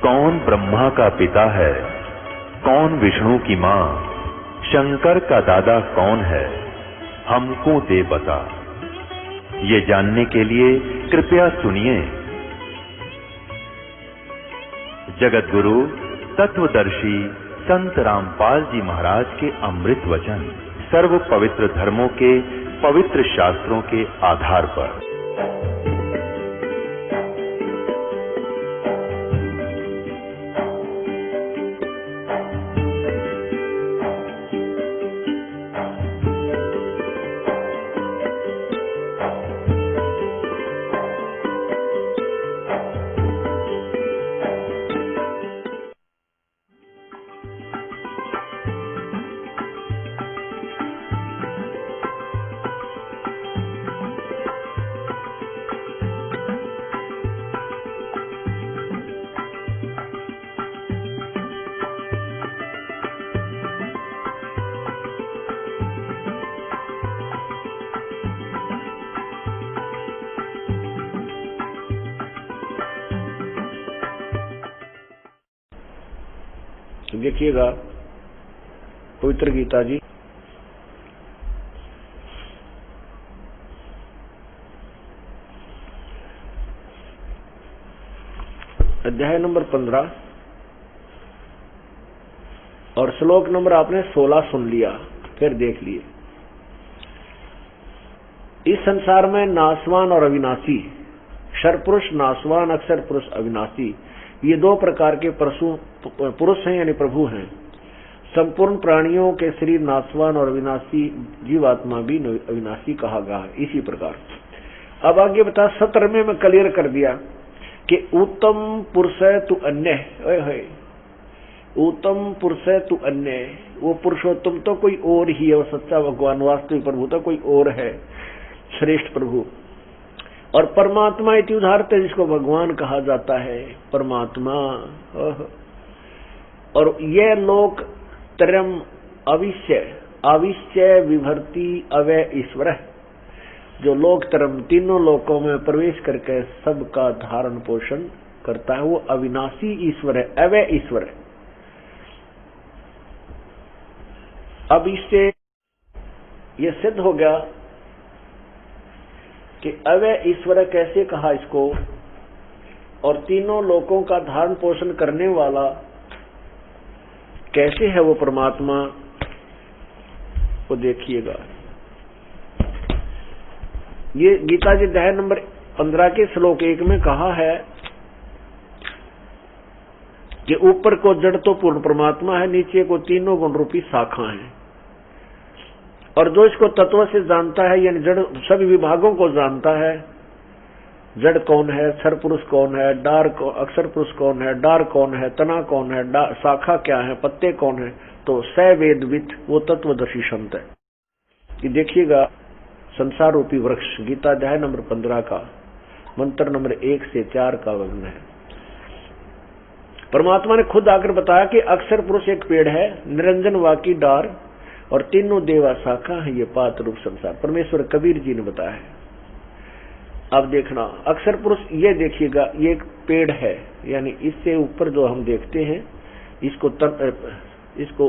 कौन ब्रह्मा का पिता है, कौन विष्णु की मां, शंकर का दादा कौन है, हमको दे बता। ये जानने के लिए कृपया सुनिए। जगत गुरु तत्वदर्शी संत रामपाल जी महाराज के अमृत वचन सर्व पवित्र धर्मों के पवित्र शास्त्रों के आधार पर। देखिएगा पवित्र गीता जी अध्याय नंबर 15 और श्लोक नंबर आपने 16 सुन लिया, फिर देख लिए। इस संसार में नासवान और अविनाशी, क्षर पुरुष नासवान, अक्षर पुरुष अविनाशी, ये दो प्रकार के पुरुष हैं यानी प्रभु हैं। संपूर्ण प्राणियों के शरीर नासवान और अविनाशी, जीवात्मा भी अविनाशी कहा गया है। इसी प्रकार अब आगे बता 17 में मैं क्लियर कर दिया कि उत्तम पुरुष है तू अन्य है। उत्तम पुरुष है तू अन्य, वो पुरुषोत्तम तो कोई और ही है, वो सच्चा भगवान वास्तविक प्रभु तो कोई और है, श्रेष्ठ प्रभु। और परमात्मा इति उदाहरते, जिसको भगवान कहा जाता है, परमात्मा। और यह लोक त्रयम अविश्य विभर्ति अवय ईश्वर, जो लोक त्रयम तीनों लोकों में प्रवेश करके सबका धारण पोषण करता है, वो अविनाशी ईश्वर है, अवय ईश्वर है। अब इससे ये सिद्ध हो गया कि अवय ईश्वर कैसे कहा इसको, और तीनों लोकों का धारण पोषण करने वाला कैसे है वो परमात्मा, वो देखिएगा। ये गीता जी अध्याय नंबर 15 के श्लोक 1 में कहा है कि ऊपर को जड़ तो पूर्ण परमात्मा है, नीचे को तीनों गुण रूपी शाखा है। और जो इसको तत्व से जानता है, यानी जड़ सभी विभागों को जानता है, जड़ कौन है, क्षर पुरुष कौन है, डार अक्षर पुरुष कौन है, डार कौन है, तना कौन है, शाखा क्या है, पत्ते कौन है, तो स वेदविद वो तत्वदर्शी संत है। कि देखिएगा संसार रूपी वृक्ष, गीता अध्याय नंबर 15 का मंत्र नंबर 1 से 4 का वर्णन है। परमात्मा ने खुद आकर बताया कि अक्षर पुरुष एक पेड़ है, निरंजन वाकी डार और तीनों देवा शाखा है, ये पात रूप संसार। परमेश्वर कबीर जी ने बताया है। अब देखना अक्षर पुरुष, ये देखिएगा ये एक पेड़ है, यानी इससे ऊपर जो हम देखते हैं इसको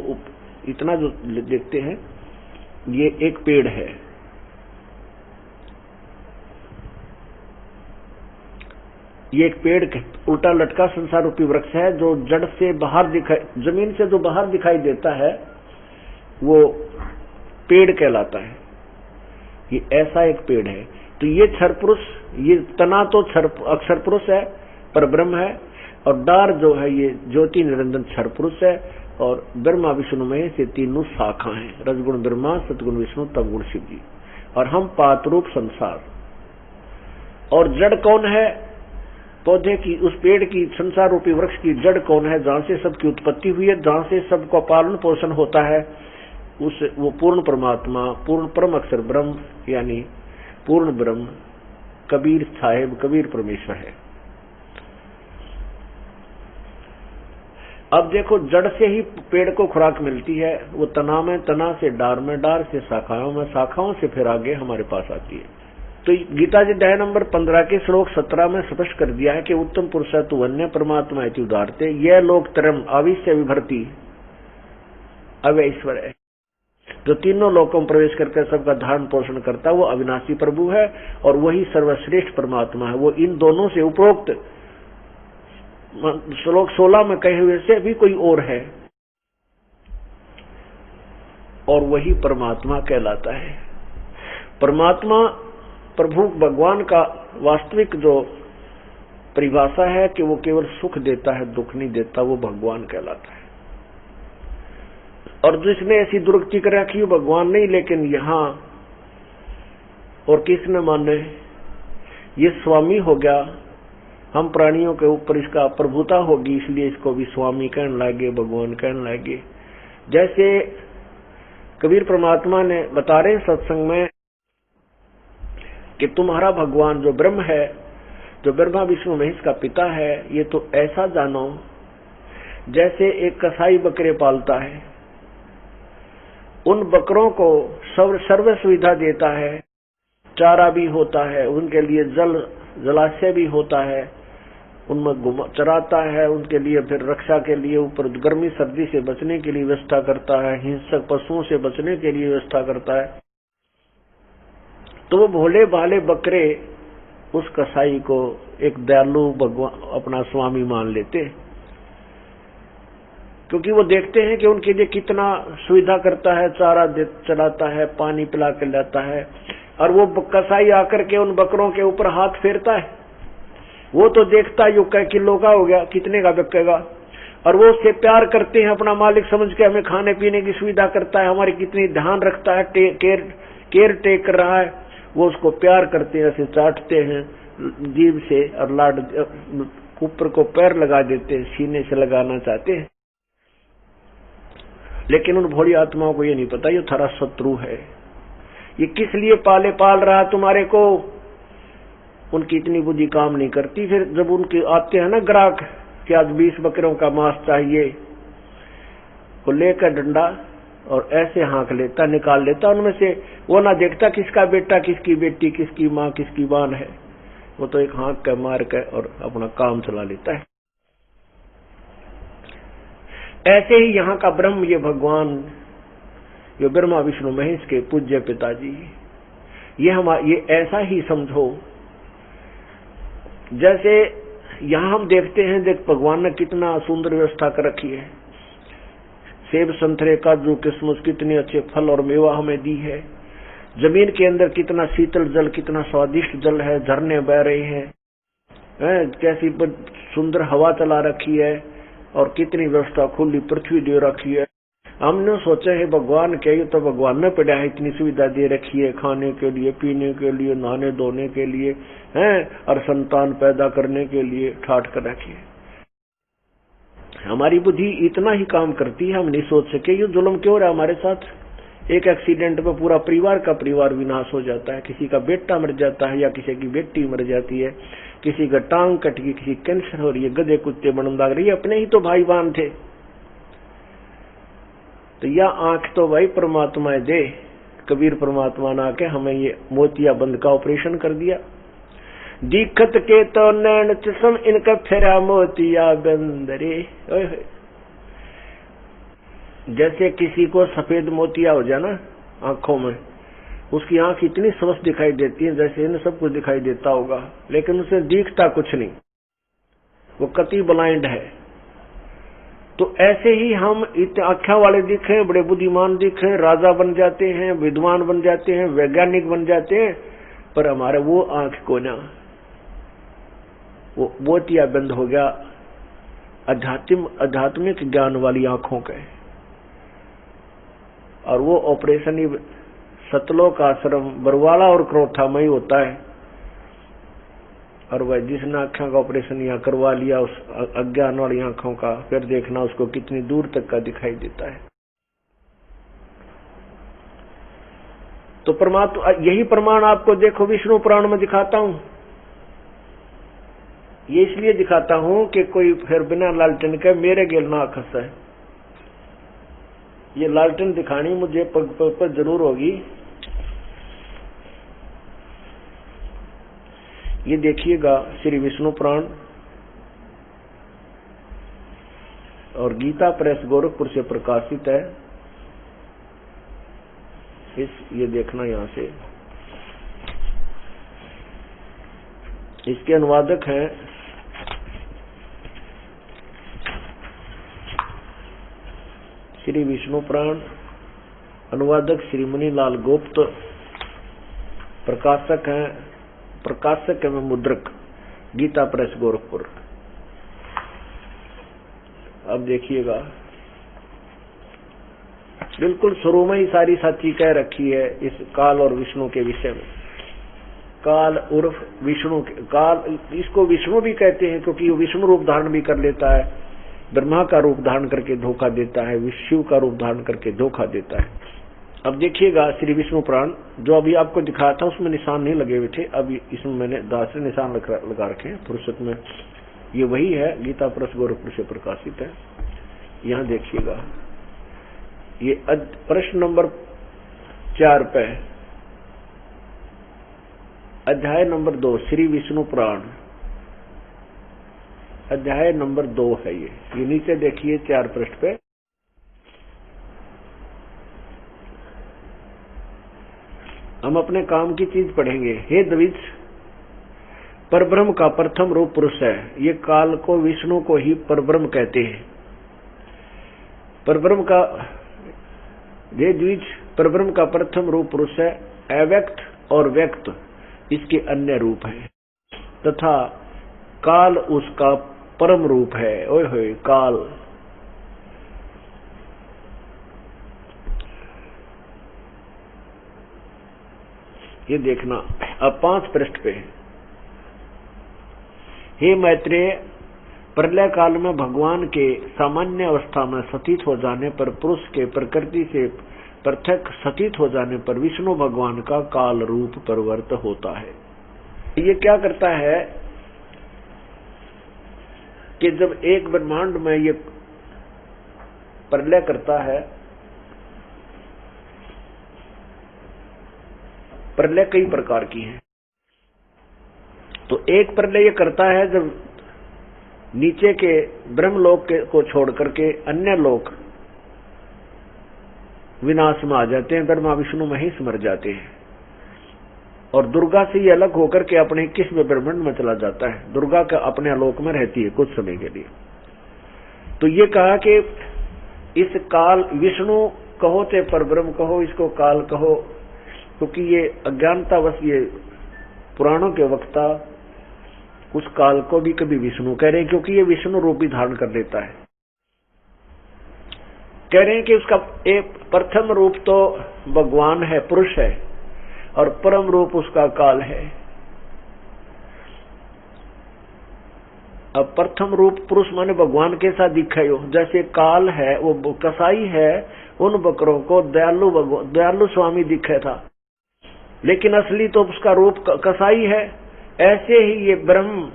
इतना जो देखते हैं, ये एक पेड़ है। ये एक पेड़ उल्टा लटका संसार रूपी वृक्ष है, जो जड़ से बाहर दिखाई, जमीन से जो बाहर दिखाई देता है वो पेड़ कहलाता है। ये ऐसा एक पेड़ है। तो ये क्षर पुरुष, ये तना तो अक्षर पुरुष है, पर ब्रह्म है, और डार जो है ये ज्योति निरंजन क्षर पुरुष है, और ब्रह्मा विष्णु में से तीनों शाखा हैं, रजगुण ब्रह्मा, सतगुण विष्णु, तमगुण शिव जी, और हम पातरूप संसार। और जड़ कौन है, पौधे की, उस पेड़ की, संसार रूपी वृक्ष की जड़ कौन है, जहां से सबकी उत्पत्ति हुई है, जहां से सबका पालन पोषण होता है, वो पूर्ण परमात्मा, पूर्ण परम अक्षर ब्रह्म, यानी पूर्ण ब्रह्म कबीर साहेब, कबीर परमेश्वर है। अब देखो जड़ से ही पेड़ को खुराक मिलती है, वो तना में, तना से डार में, डार से शाखाओं में, शाखाओं से फिर आगे हमारे पास आती है। तो गीता जी अध्याय नंबर 15 के श्लोक 17 में स्पष्ट कर दिया है कि उत्तम पुरुष तु अन्य परमात्मा इति उदाहरते यह लोक तरम आविश्य विभर्ति अवैश्वर है। जो तीनों लोकों में प्रवेश करके सबका धारण पोषण करता है वो अविनाशी प्रभु है और वही सर्वश्रेष्ठ परमात्मा है। वो इन दोनों से उपरोक्त श्लोक 16 में कहे हुए से भी कोई और है और वही परमात्मा कहलाता है। परमात्मा प्रभु भगवान का वास्तविक जो परिभाषा है कि वो केवल सुख देता है, दुख नहीं देता, वो भगवान कहलाता है। और जिसने ऐसी दुर्गति कर रखी वो भगवान नहीं, लेकिन यहां और किसने माने ये स्वामी हो गया। हम प्राणियों के ऊपर इसका प्रभुता होगी, इसलिए इसको भी स्वामी कहने लगे, भगवान कहने लगे। जैसे कबीर परमात्मा ने बता रहे सत्संग में कि तुम्हारा भगवान जो ब्रह्म है, जो ब्रह्मा विष्णु महेश का पिता है, ये तो ऐसा जानो जैसे एक कसाई बकरे पालता है, उन बकरों को सर्व सुविधा देता है, चारा भी होता है, उनके लिए जलाशय भी होता है, उनमें चराता है, उनके लिए फिर रक्षा के लिए ऊपर गर्मी सर्दी से बचने के लिए व्यवस्था करता है, हिंसक पशुओं से बचने के लिए व्यवस्था करता है। तो वो भोले भाले बकरे उस कसाई को एक दयालु भगवान अपना स्वामी मान लेते, क्योंकि वो देखते हैं कि उनके लिए कितना सुविधा करता है, चारा चलाता है, पानी पिला के लाता है। और वो कसाई आकर के उन बकरों के ऊपर हाथ फेरता है, वो तो देखता है कै किलो का हो गया, कितने का बिकेगा, और वो उससे प्यार करते हैं, अपना मालिक समझ के हमें खाने पीने की सुविधा करता है, हमारी कितनी ध्यान रखता है, केयर टेक कर रहा है, वो उसको प्यार करते हैं, ऐसे चाटते हैं जीभ से और लाड ऊपर को पैर लगा देते हैं, सीने से लगाना चाहते हैं। लेकिन उन भोली आत्माओं को ये नहीं पता ये थारा शत्रु है, ये किस लिए पाल रहा तुम्हारे को। उनकी इतनी बुद्धि काम नहीं करती। फिर जब उनके आते हैं ना ग्राहक कि आज 20 बकरों का मांस चाहिए, वो लेकर डंडा और ऐसे हाँक लेता, निकाल लेता उनमें से। वो ना देखता किसका बेटा, किसकी बेटी, किसकी माँ, किसकी बान है, वो तो एक हाँक के मार के और अपना काम चला लेता है। ऐसे ही यहाँ का ब्रह्म, ये भगवान, ये ब्रह्मा विष्णु महेश के पूज्य पिताजी, ये ऐसा ही समझो जैसे यहाँ हम देखते हैं, देख भगवान ने कितना सुंदर व्यवस्था कर रखी है, सेब संतरे काजू किशमिश कितने अच्छे फल और मेवा हमें दी है, जमीन के अंदर कितना शीतल जल, कितना स्वादिष्ट जल है, झरने बह रहे हैं, कैसी सुंदर हवा चला रखी है, और कितनी व्यवस्था खुली पृथ्वी दे रखी है। हमने सोचा है भगवान के, तो भगवान ने पड़ा है, इतनी सुविधा दे रखी है खाने के लिए, पीने के लिए, नहाने धोने के लिए, हैं, और संतान पैदा करने के लिए ठाट कर रखी है। हमारी बुद्धि इतना ही काम करती है, हम नहीं सोच सके ये जुल्म क्यों रहा हमारे साथ। एक एक्सीडेंट में पूरा परिवार का परिवार विनाश हो जाता है, किसी का बेटा मर जाता है या किसी की बेटी मर जाती है, किसी का टांग कट गई, किसी कैंसर हो रही है, गधे कुत्ते बनम लाग रही है, अपने ही तो भाई बहन थे। तो यह आंख तो भाई परमात्मा दे, कबीर परमात्मा ने आके हमें ये मोतिया बंद का ऑपरेशन कर दिया। दिक्कत के तो नैन चश्म इनका फेरा मोतिया बंद रे। जैसे किसी को सफेद मोतिया हो जाए ना आंखों में, उसकी आंख इतनी स्वस्थ दिखाई देती है जैसे इन्हें सब कुछ दिखाई देता होगा, लेकिन उसे दिखता कुछ नहीं, वो कति ब्लाइंड है। तो ऐसे ही हम इतने आँखों वाले दिखे, बड़े बुद्धिमान दिखे, राजा बन जाते हैं, विद्वान बन जाते हैं, वैज्ञानिक बन जाते हैं, पर हमारे वो आंख को ना, वो मोतिया बंद हो गया आध्यात्मिक ज्ञान वाली आंखों के। और वो ऑपरेशन ही सतलोक आश्रम बरवाला और क्रोठा में ही होता है। और वह जिसने आंखों का ऑपरेशन यहाँ करवा लिया, उस अज्ञान वाली आंखों का, फिर देखना उसको कितनी दूर तक का दिखाई देता है। तो परमात्मा, यही प्रमाण आपको देखो विष्णु पुराण में दिखाता हूं। ये इसलिए दिखाता हूं कि कोई फिर बिना लालटेन के मेरे गेल ना खस है। ये लालटेन दिखानी मुझे पग पर जरूर होगी। ये देखिएगा श्री विष्णु पुराण और गीता प्रेस गोरखपुर से प्रकाशित है। ये देखना यहां से, इसके अनुवादक हैं श्री विष्णु पुराण, अनुवादक श्री मुनीलाल गुप्त, प्रकाशक एवं मुद्रक गीता प्रेस गोरखपुर। अब देखिएगा, बिल्कुल शुरू में ही सारी सच्ची कह रखी है इस काल और विष्णु के विषय में। काल उर्फ विष्णु, काल इसको विष्णु भी कहते हैं क्योंकि वो विष्णु रूप धारण भी कर लेता है, ब्रह्मा का रूप धारण करके धोखा देता है, शिव का रूप धारण करके धोखा देता है। अब देखिएगा श्री विष्णु पुराण, जो अभी आपको दिखाया था उसमें निशान नहीं लगे हुए थे, अभी इसमें मैंने 10 निशान लगा रखे हैं फुर्सत में। ये वही है, गीता प्रेस गोरखपुर से प्रकाशित है। यहाँ देखिएगा, ये प्रश्न नंबर 4 पे अध्याय नंबर 2 श्री विष्णु पुराण अध्याय नंबर 2 है। ये नीचे देखिए 4 पृष्ठ पे। हम अपने काम की चीज पढ़ेंगे। हे द्विज, परब्रह्म का प्रथम रूप पुरुष है। ये काल को विष्णु को ही परब्रह्म कहते हैं। परब्रह्म का, हे द्विज, परब्रह्म का प्रथम रूप पुरुष है। अव्यक्त और व्यक्त इसके अन्य रूप है तथा काल उसका परम रूप है। ओए होए, काल। ये देखना अब 5 पृष्ठ पे। हे मैत्रेय, प्रलय काल में भगवान के सामान्य अवस्था में सतीत हो जाने पर, पुरुष के प्रकृति से पृथक सतीत हो जाने पर विष्णु भगवान का काल रूप परिवर्त होता है। ये क्या करता है कि जब एक ब्रह्मांड में ये प्रलय करता है, प्रलय कई प्रकार की है, तो एक प्रलय ये करता है जब नीचे के ब्रह्मलोक को छोड़ करके अन्य लोक विनाश में आ जाते हैं, ब्रह्मा विष्णु महेश मर जाते हैं, और दुर्गा से ये अलग होकर के अपने 21वें ब्रह्मांड में चला जाता है। दुर्गा का अपने आलोक में रहती है कुछ समय के लिए। तो ये कहा कि इस काल, विष्णु कहो चाहे परब्रह्म कहो, इसको काल कहो, क्योंकि ये अज्ञानतावश ये पुराणों के वक्ता उस काल को भी कभी विष्णु कह रहे हैं, क्योंकि ये विष्णु रूप भी धारण कर लेता है। कह रहे हैं कि उसका एक प्रथम रूप तो भगवान है, पुरुष है, और परम रूप उसका काल है। अब प्रथम रूप पुरुष माने भगवान के साथ दिखाई हो, जैसे काल है वो कसाई है, उन बकरों को दयालु स्वामी दिखा था, लेकिन असली तो उसका रूप कसाई है। ऐसे ही ये ब्रह्म,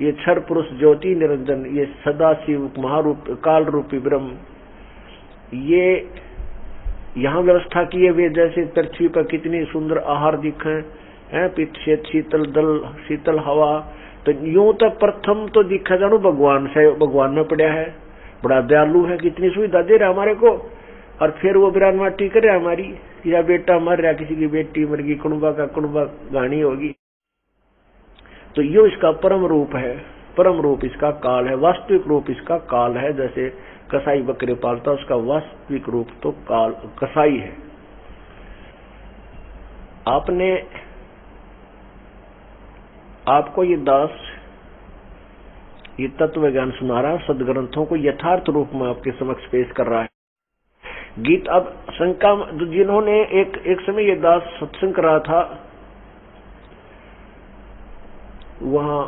ये क्षर पुरुष ज्योति निरंजन, ये सदाशिव महारूप काल रूपी ब्रह्म, ये यहाँ व्यवस्था की है वे जैसे पृथ्वी पर कितनी सुंदर आहार दिखे हैं, शीतल दल, शीतल हवा, तो यूं तो प्रथम तो दिखा जानो भगवान से, भगवान में पड़ा है, बड़ा दयालु है, कितनी सुविधा दे रहा हमारे को, और फिर वो बिरान माटी करे हमारी, या बेटा मर रहा, किसी की बेटी मर गई, कुणबा का कुणबा गानी होगी, तो ये इसका परम रूप है। परम रूप इसका काल है, वास्तविक रूप इसका काल है। जैसे कसाई बकरे पालता, उसका वास्तविक रूप तो काल कसाई है। आपको ये दास ये तत्व ज्ञान सुना रहा है, सदग्रंथों को यथार्थ रूप में आपके समक्ष पेश कर रहा है। गीत अब शंका, जिन्होंने एक समय ये दास सत्संग कर रहा था, वहां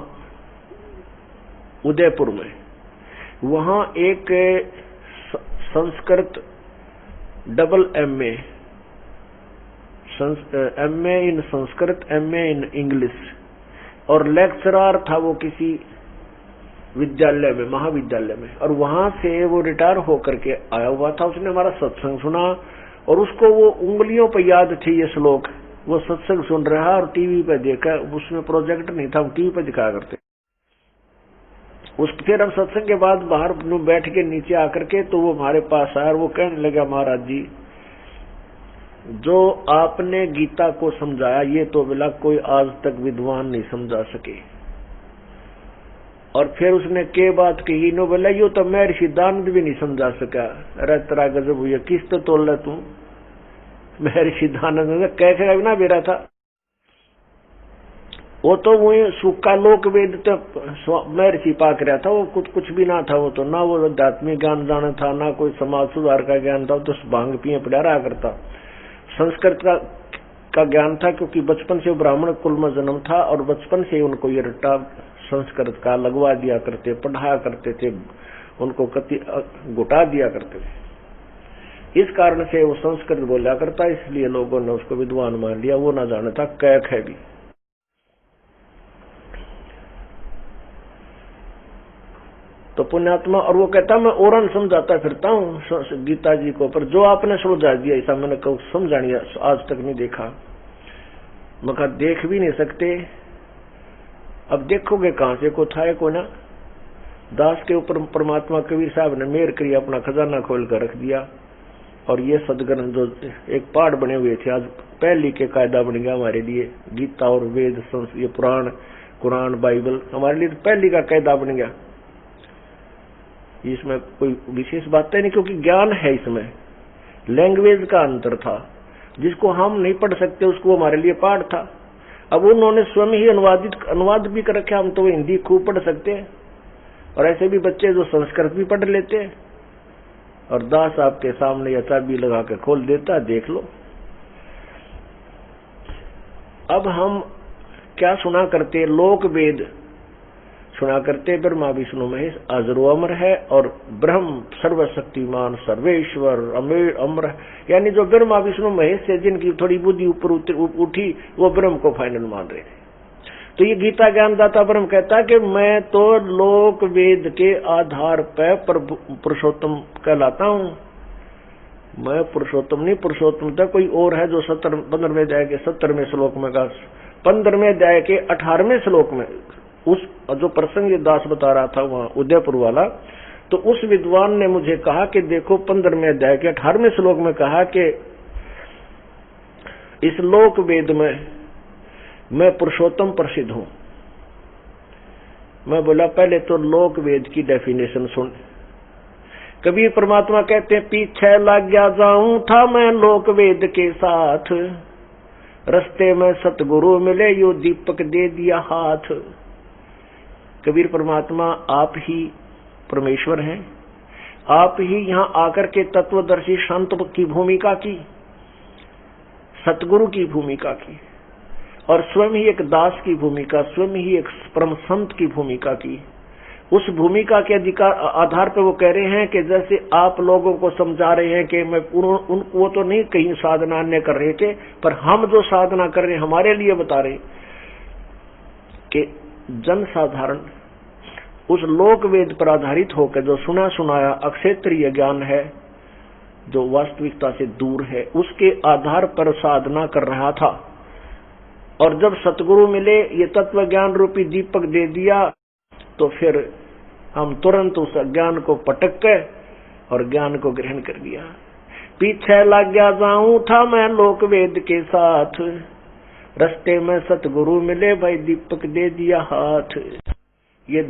उदयपुर में, वहां एक Sanskrit double MA in Sanskrit, MA in English, और लेक्चरर था वो किसी विद्यालय में, महाविद्यालय में, और वहां से वो रिटायर होकर के आया हुआ था। उसने हमारा सत्संग सुना और उसको वो उंगलियों पर याद थे ये श्लोक वो सत्संग सुन रहा और टीवी पे देखा, उसमें प्रोजेक्टर नहीं था, हम टीवी पे दिखाया करते। फिर हम सत्संग के बाद बाहर बैठ के नीचे आकर के तो वो हमारे पास आया और वो कहने लगा, महाराज जी जो आपने गीता को समझाया ये तो बोला कोई आज तक विद्वान नहीं समझा सके। और फिर उसने के बात कही, नो बोला यो तो मैं ऋषिदानंद भी नहीं समझा सका। अरे तेरा गजब हुआ, किस तो तोल रहा तू? मैं ऋषिदानंद कैसे ना बेरा था, वो तो वही सूखा लोक वेद तो मैं ऋषि पाक रहा था, वो कुछ भी ना था। वो तो ना वो आध्यात्मिक ज्ञान जाना था, ना कोई समाज सुधार का ज्ञान था, तो भांग पिए पड़ा रहा करता। संस्कृत का ज्ञान था, क्योंकि बचपन से ब्राह्मण कुल में जन्म था और बचपन से उनको ये रट्टा संस्कृत का लगवा दिया करते, पढ़ाया करते थे, उनको घुटा दिया करते थे। इस कारण से वो संस्कृत बोला करता, इसलिए लोगों ने उसको विद्वान मान लिया। वो ना जाना था कैक है भी। तो पुण्यात्मा, और वो कहता मैं औरन समझाता फिरता हूँ गीता जी को, पर जो आपने समझा दिया ऐसा मैंने कभी समझानी आज तक नहीं देखा। मैं कहा देख भी नहीं सकते, अब देखोगे कहां से को था को ना। दास के ऊपर परमात्मा कबीर साहब ने मेहर करी, अपना खजाना खोल कर रख दिया। और ये सदग्रंथ जो एक पहाड़ बने हुए थे, आज पहली के कायदा बन गया हमारे लिए। गीता और वेद, ये पुराण, कुरान, बाइबल हमारे लिए पहली का कायदा बन गया। इसमें कोई विशेष बात नहीं, क्योंकि ज्ञान है इसमें। लैंग्वेज का अंतर था, जिसको हम नहीं पढ़ सकते उसको हमारे लिए पाठ था। अब उन्होंने स्वयं ही अनुवाद भी कर रखा, हम तो हिंदी खूब पढ़ सकते हैं। और ऐसे भी बच्चे जो संस्कृत भी पढ़ लेते हैं, और दास आपके सामने या चाबी लगा के खोल देता, देख लो। अब हम क्या सुना करते, लोक वेद सुना करते, ब्रह्मा विष्णु महेश अजरो अमर है, और ब्रह्म सर्वशक्तिमान सर्वेश्वर अमर, यानी जो ब्रह्मा विष्णु महेश से जिनकी थोड़ी बुद्धि ऊपर उठी वो ब्रह्म को फाइनल मान रहे थे। तो ये गीता ज्ञानदाता ब्रह्म कहता कि मैं तो लोक वेद के आधार पर पुरुषोत्तम कहलाता हूं। मैं पुरुषोत्तम नहीं, पुरुषोत्तम तो कोई और है जो 15वें अध्याय के 17वें श्लोक में कहा, 15वें अध्याय के 18वें श्लोक में उस जो प्रसंग ये दास बता रहा था वहां उदयपुर वाला, तो उस विद्वान ने मुझे कहा कि देखो 15वें अध्याय के 18वें श्लोक में कहा कि इस लोक वेद में मैं पुरुषोत्तम प्रसिद्ध हूं। मैं बोला पहले तो लोक वेद की डेफिनेशन सुन। कबीर परमात्मा कहते हैं, पीछे लग गया जाऊं था मैं लोक वेद के साथ, रस्ते में सतगुरु मिले यो दीपक दे दिया हाथ। कबीर परमात्मा आप ही परमेश्वर हैं, आप ही यहाँ आकर के तत्वदर्शी संत की भूमिका की, सतगुरु की भूमिका की, और स्वयं ही एक दास की भूमिका, स्वयं ही एक परम संत की भूमिका की। उस भूमिका के अधिकार आधार पर वो कह रहे हैं कि जैसे आप लोगों को समझा रहे हैं कि मैं वो तो नहीं कहीं साधना अन्य कर रहे थे, पर हम जो साधना कर रहे हैं हमारे लिए बता रहे कि जन साधारण उस लोक वेद पर आधारित होकर जो सुना सुनाया अक्षेत्रीय ज्ञान है, जो वास्तविकता से दूर है, उसके आधार पर साधना कर रहा था। और जब सतगुरु मिले, ये तत्व ज्ञान रूपी दीपक दे दिया, तो फिर हम तुरंत उस ज्ञान को पटक के और ज्ञान को ग्रहण कर लिया। पीछे लग गया जाऊं था मैं लोक वेद के साथ, रस्ते में सतगुरु मिले भाई दीपक दे दिया हाथ। ये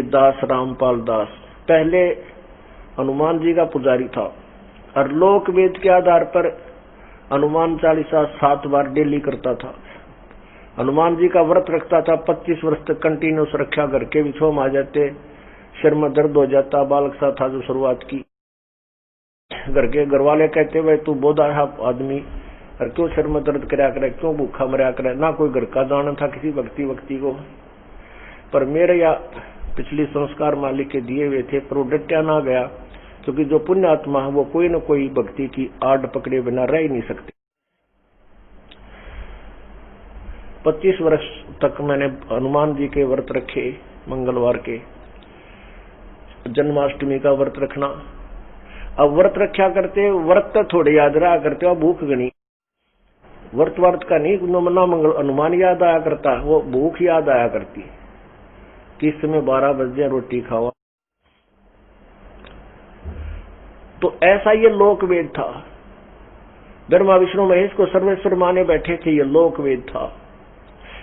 दास रामपाल दास पहले हनुमान जी का पुजारी था, और लोक वेद के आधार पर हनुमान चालीसा 7 बार डेली करता था। हनुमान जी का व्रत रखता था, 25 वर्ष तक कंटिन्यूस रखा। घर के भी छोम आ जाते, सिर में दर्द हो जाता, बालक सा था जो शुरुआत की। घर के घर वाले कहते भाई तू बोधा है आदमी, और क्यों सिर में दर्द कराया करे, क्यों भूखा मरया करे। ना कोई घर का जाना था किसी व्यक्ति को, पर मेरे या पिछली संस्कार मालिक के दिए हुए थे, पर वो डटया ना गया, क्योंकि जो पुण्य आत्मा है वो कोई न कोई भक्ति की आड़ पकड़े बिना रह ही नहीं सकते। 25 वर्ष तक मैंने हनुमान जी के व्रत रखे, मंगलवार के, जन्माष्टमी का व्रत रखना। अब व्रत रखा करते, व्रत तो थोड़े याद रहा करते, अब भूख गनी वर्तवार्थ का नहीं, ना मंगल अनुमान याद आया करता, वो भूख याद आया करती, किस समय 12 बज जाए रोटी खाओ। तो ऐसा ये लोकवेद था। ब्रह्मा विष्णु महेश को सर्वेश्वर माने बैठे थे, ये लोकवेद था।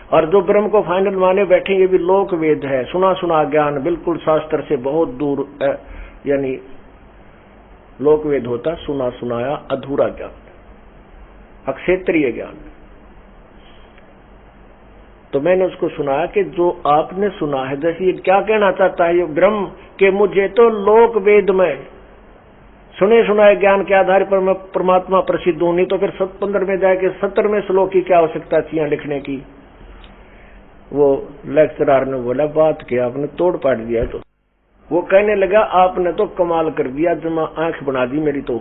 और जो ब्रह्म को फाइनल माने बैठे, ये भी लोकवेद है। सुना सुना ज्ञान, बिल्कुल शास्त्र से बहुत दूर, यानी लोकवेद होता सुना सुनाया अधूरा ज्ञान, अक्षेत्रीय ज्ञान। तो मैंने उसको सुनाया कि जो आपने सुना है, जैसे ये क्या कहना चाहता है ये ब्रह्म, के मुझे तो लोकवेद में सुने सुनाए ज्ञान के आधार पर मैं परमात्मा प्रसिद्ध हूं, नहीं तो फिर 15 में जाके 70 में श्लोक की क्या आवश्यकता थी लिखने की। वो लेक्चरर ने बोला बात क्या आपने तोड़ पाट दिया। तो वो कहने लगा आपने तो कमाल कर दिया, जमा आंख बना दी मेरी तो,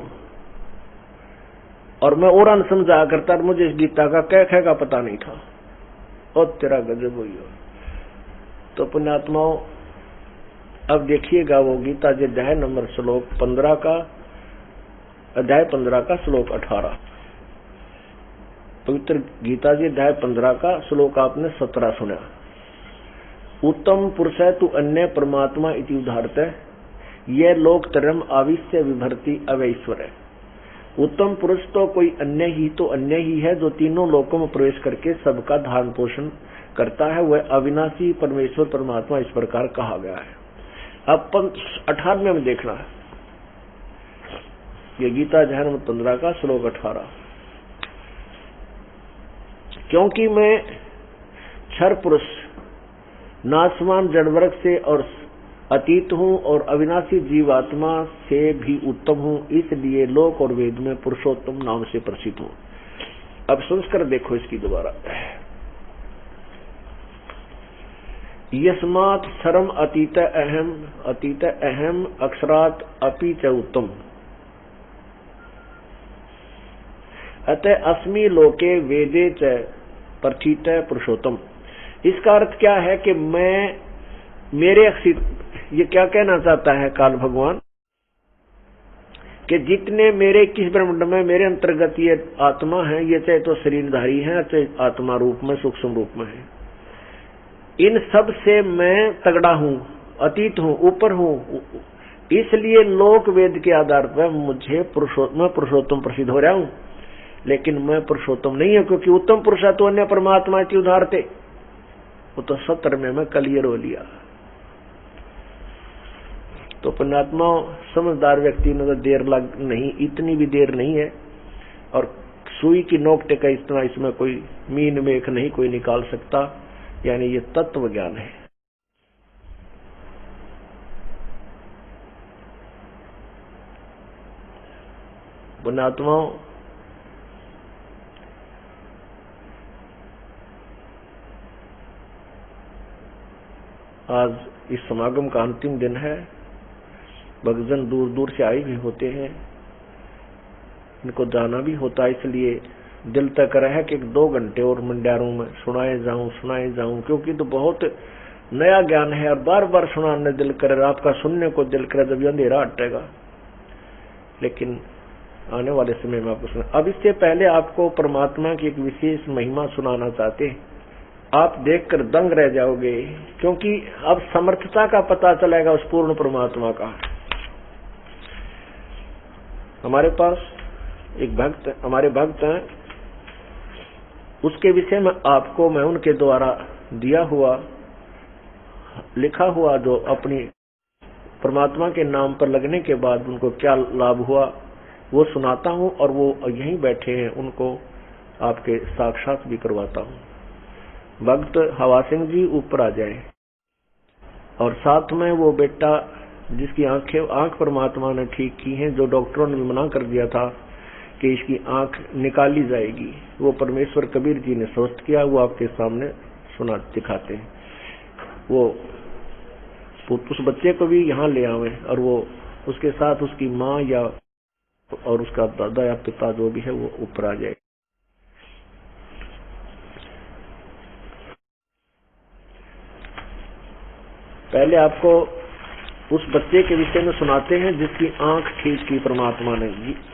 और मैं और समझा करता, मुझे इस गीता का कह का पता नहीं था। और तेरा गजब हुई हो। तो पुण्यात्माओं अब देखिएगा वो गीता जी अध्याय नंबर श्लोक 15 का, अध्याय 15 का श्लोक 18, पवित्र गीता जी अध्याय 15 का श्लोक आपने 17 सुना। उत्तम पुरुष है तू अन्य परमात्मा इति उदाहरते, यह लोक तरम आविश्य विभर्ति अवैश्वर है। उत्तम पुरुष तो कोई अन्य ही है जो तीनों लोकों में प्रवेश करके सबका धारण पोषण करता है, वह अविनाशी परमेश्वर परमात्मा इस प्रकार कहा गया है। अब 18वें में देखना है, ये गीता अध्याय नंबर 15 का श्लोक 18। क्योंकि मैं क्षर पुरुष नाशवान जड़वर्ग से और अतीत हूँ और अविनाशी जीवात्मा से भी उत्तम हूँ, इसलिए लोक और वेद में पुरुषोत्तम नाम से प्रसिद्ध हूँ। अब संस्कार देखो इसकी दोबारा। यस्मात् शरम अतीत अहम अक्षरात अपि च उत्तम, अतः अस्मि लोके वेदे च प्रथित पुरुषोत्तम। इसका अर्थ क्या है कि मैं मेरे अक्षित, ये क्या कहना चाहता है काल भगवान, कि जितने मेरे 21 ब्रह्मांड में मेरे अंतर्गत ये आत्मा है, ये चाहे तो शरीरधारी है चाहे आत्मा रूप में सूक्ष्म रूप में है, इन सब से मैं तगड़ा हूँ, अतीत हूँ, ऊपर हूँ। इसलिए लोक वेद के आधार पर मुझे पुरुषोत्तम प्रसिद्ध हो रहा हूँ। लेकिन मैं पुरुषोत्तम नहीं है, क्योंकि उत्तम पुरुष तो अन्य परमात्मा की उदाहरते, वो तो 70 में मैं क्लियर हो लिया। तो पुण्यात्मा समझदार व्यक्ति ने तो देर लग नहीं, इतनी भी देर नहीं है, और सुई की नोक टेका इतना इसमें कोई मीन मेख नहीं कोई निकाल सकता, यानी ये तत्व ज्ञान है। पुण्यात्माओं आज इस समागम का अंतिम दिन है। भक्तजन दूर दूर से आए भी होते हैं, इनको जाना भी होता है, इसलिए दिल तक रहा कि 2 घंटे और मंडारों में सुनाए जाऊं, क्योंकि तो बहुत नया ज्ञान है और बार बार सुनाने दिल करे, आपका सुनने को दिल करे जब अंधेरा हटेगा। लेकिन आने वाले समय में आपको सुना। अब इससे पहले आपको परमात्मा की एक विशेष महिमा सुनाना चाहते हैं, आप देखकर दंग रह जाओगे, क्योंकि अब समर्थता का पता चलेगा उस पूर्ण परमात्मा का। हमारे पास एक भक्त, हमारे भक्त हैं, उसके विषय में आपको मैं उनके द्वारा दिया हुआ लिखा हुआ जो अपनी परमात्मा के नाम पर लगने के बाद उनको क्या लाभ हुआ वो सुनाता हूं, और वो यहीं बैठे हैं, उनको आपके साक्षात भी करवाता हूं। भक्त हवा सिंह जी ऊपर आ जाए, और साथ में वो बेटा जिसकी आंख परमात्मा ने ठीक की है, जो डॉक्टरों ने भी मना कर दिया था कि इसकी आंख निकाली जाएगी, वो परमेश्वर कबीर जी ने स्वस्थ किया, वो आपके सामने सुना दिखाते हैं। वो उस बच्चे को भी यहाँ ले आवे, और वो उसके साथ उसकी माँ या और उसका दादा या पिता जो भी है वो ऊपर आ जाए। पहले आपको उस बच्चे के विषय में सुनाते हैं जिसकी आंख ठीक की परमात्मा ने।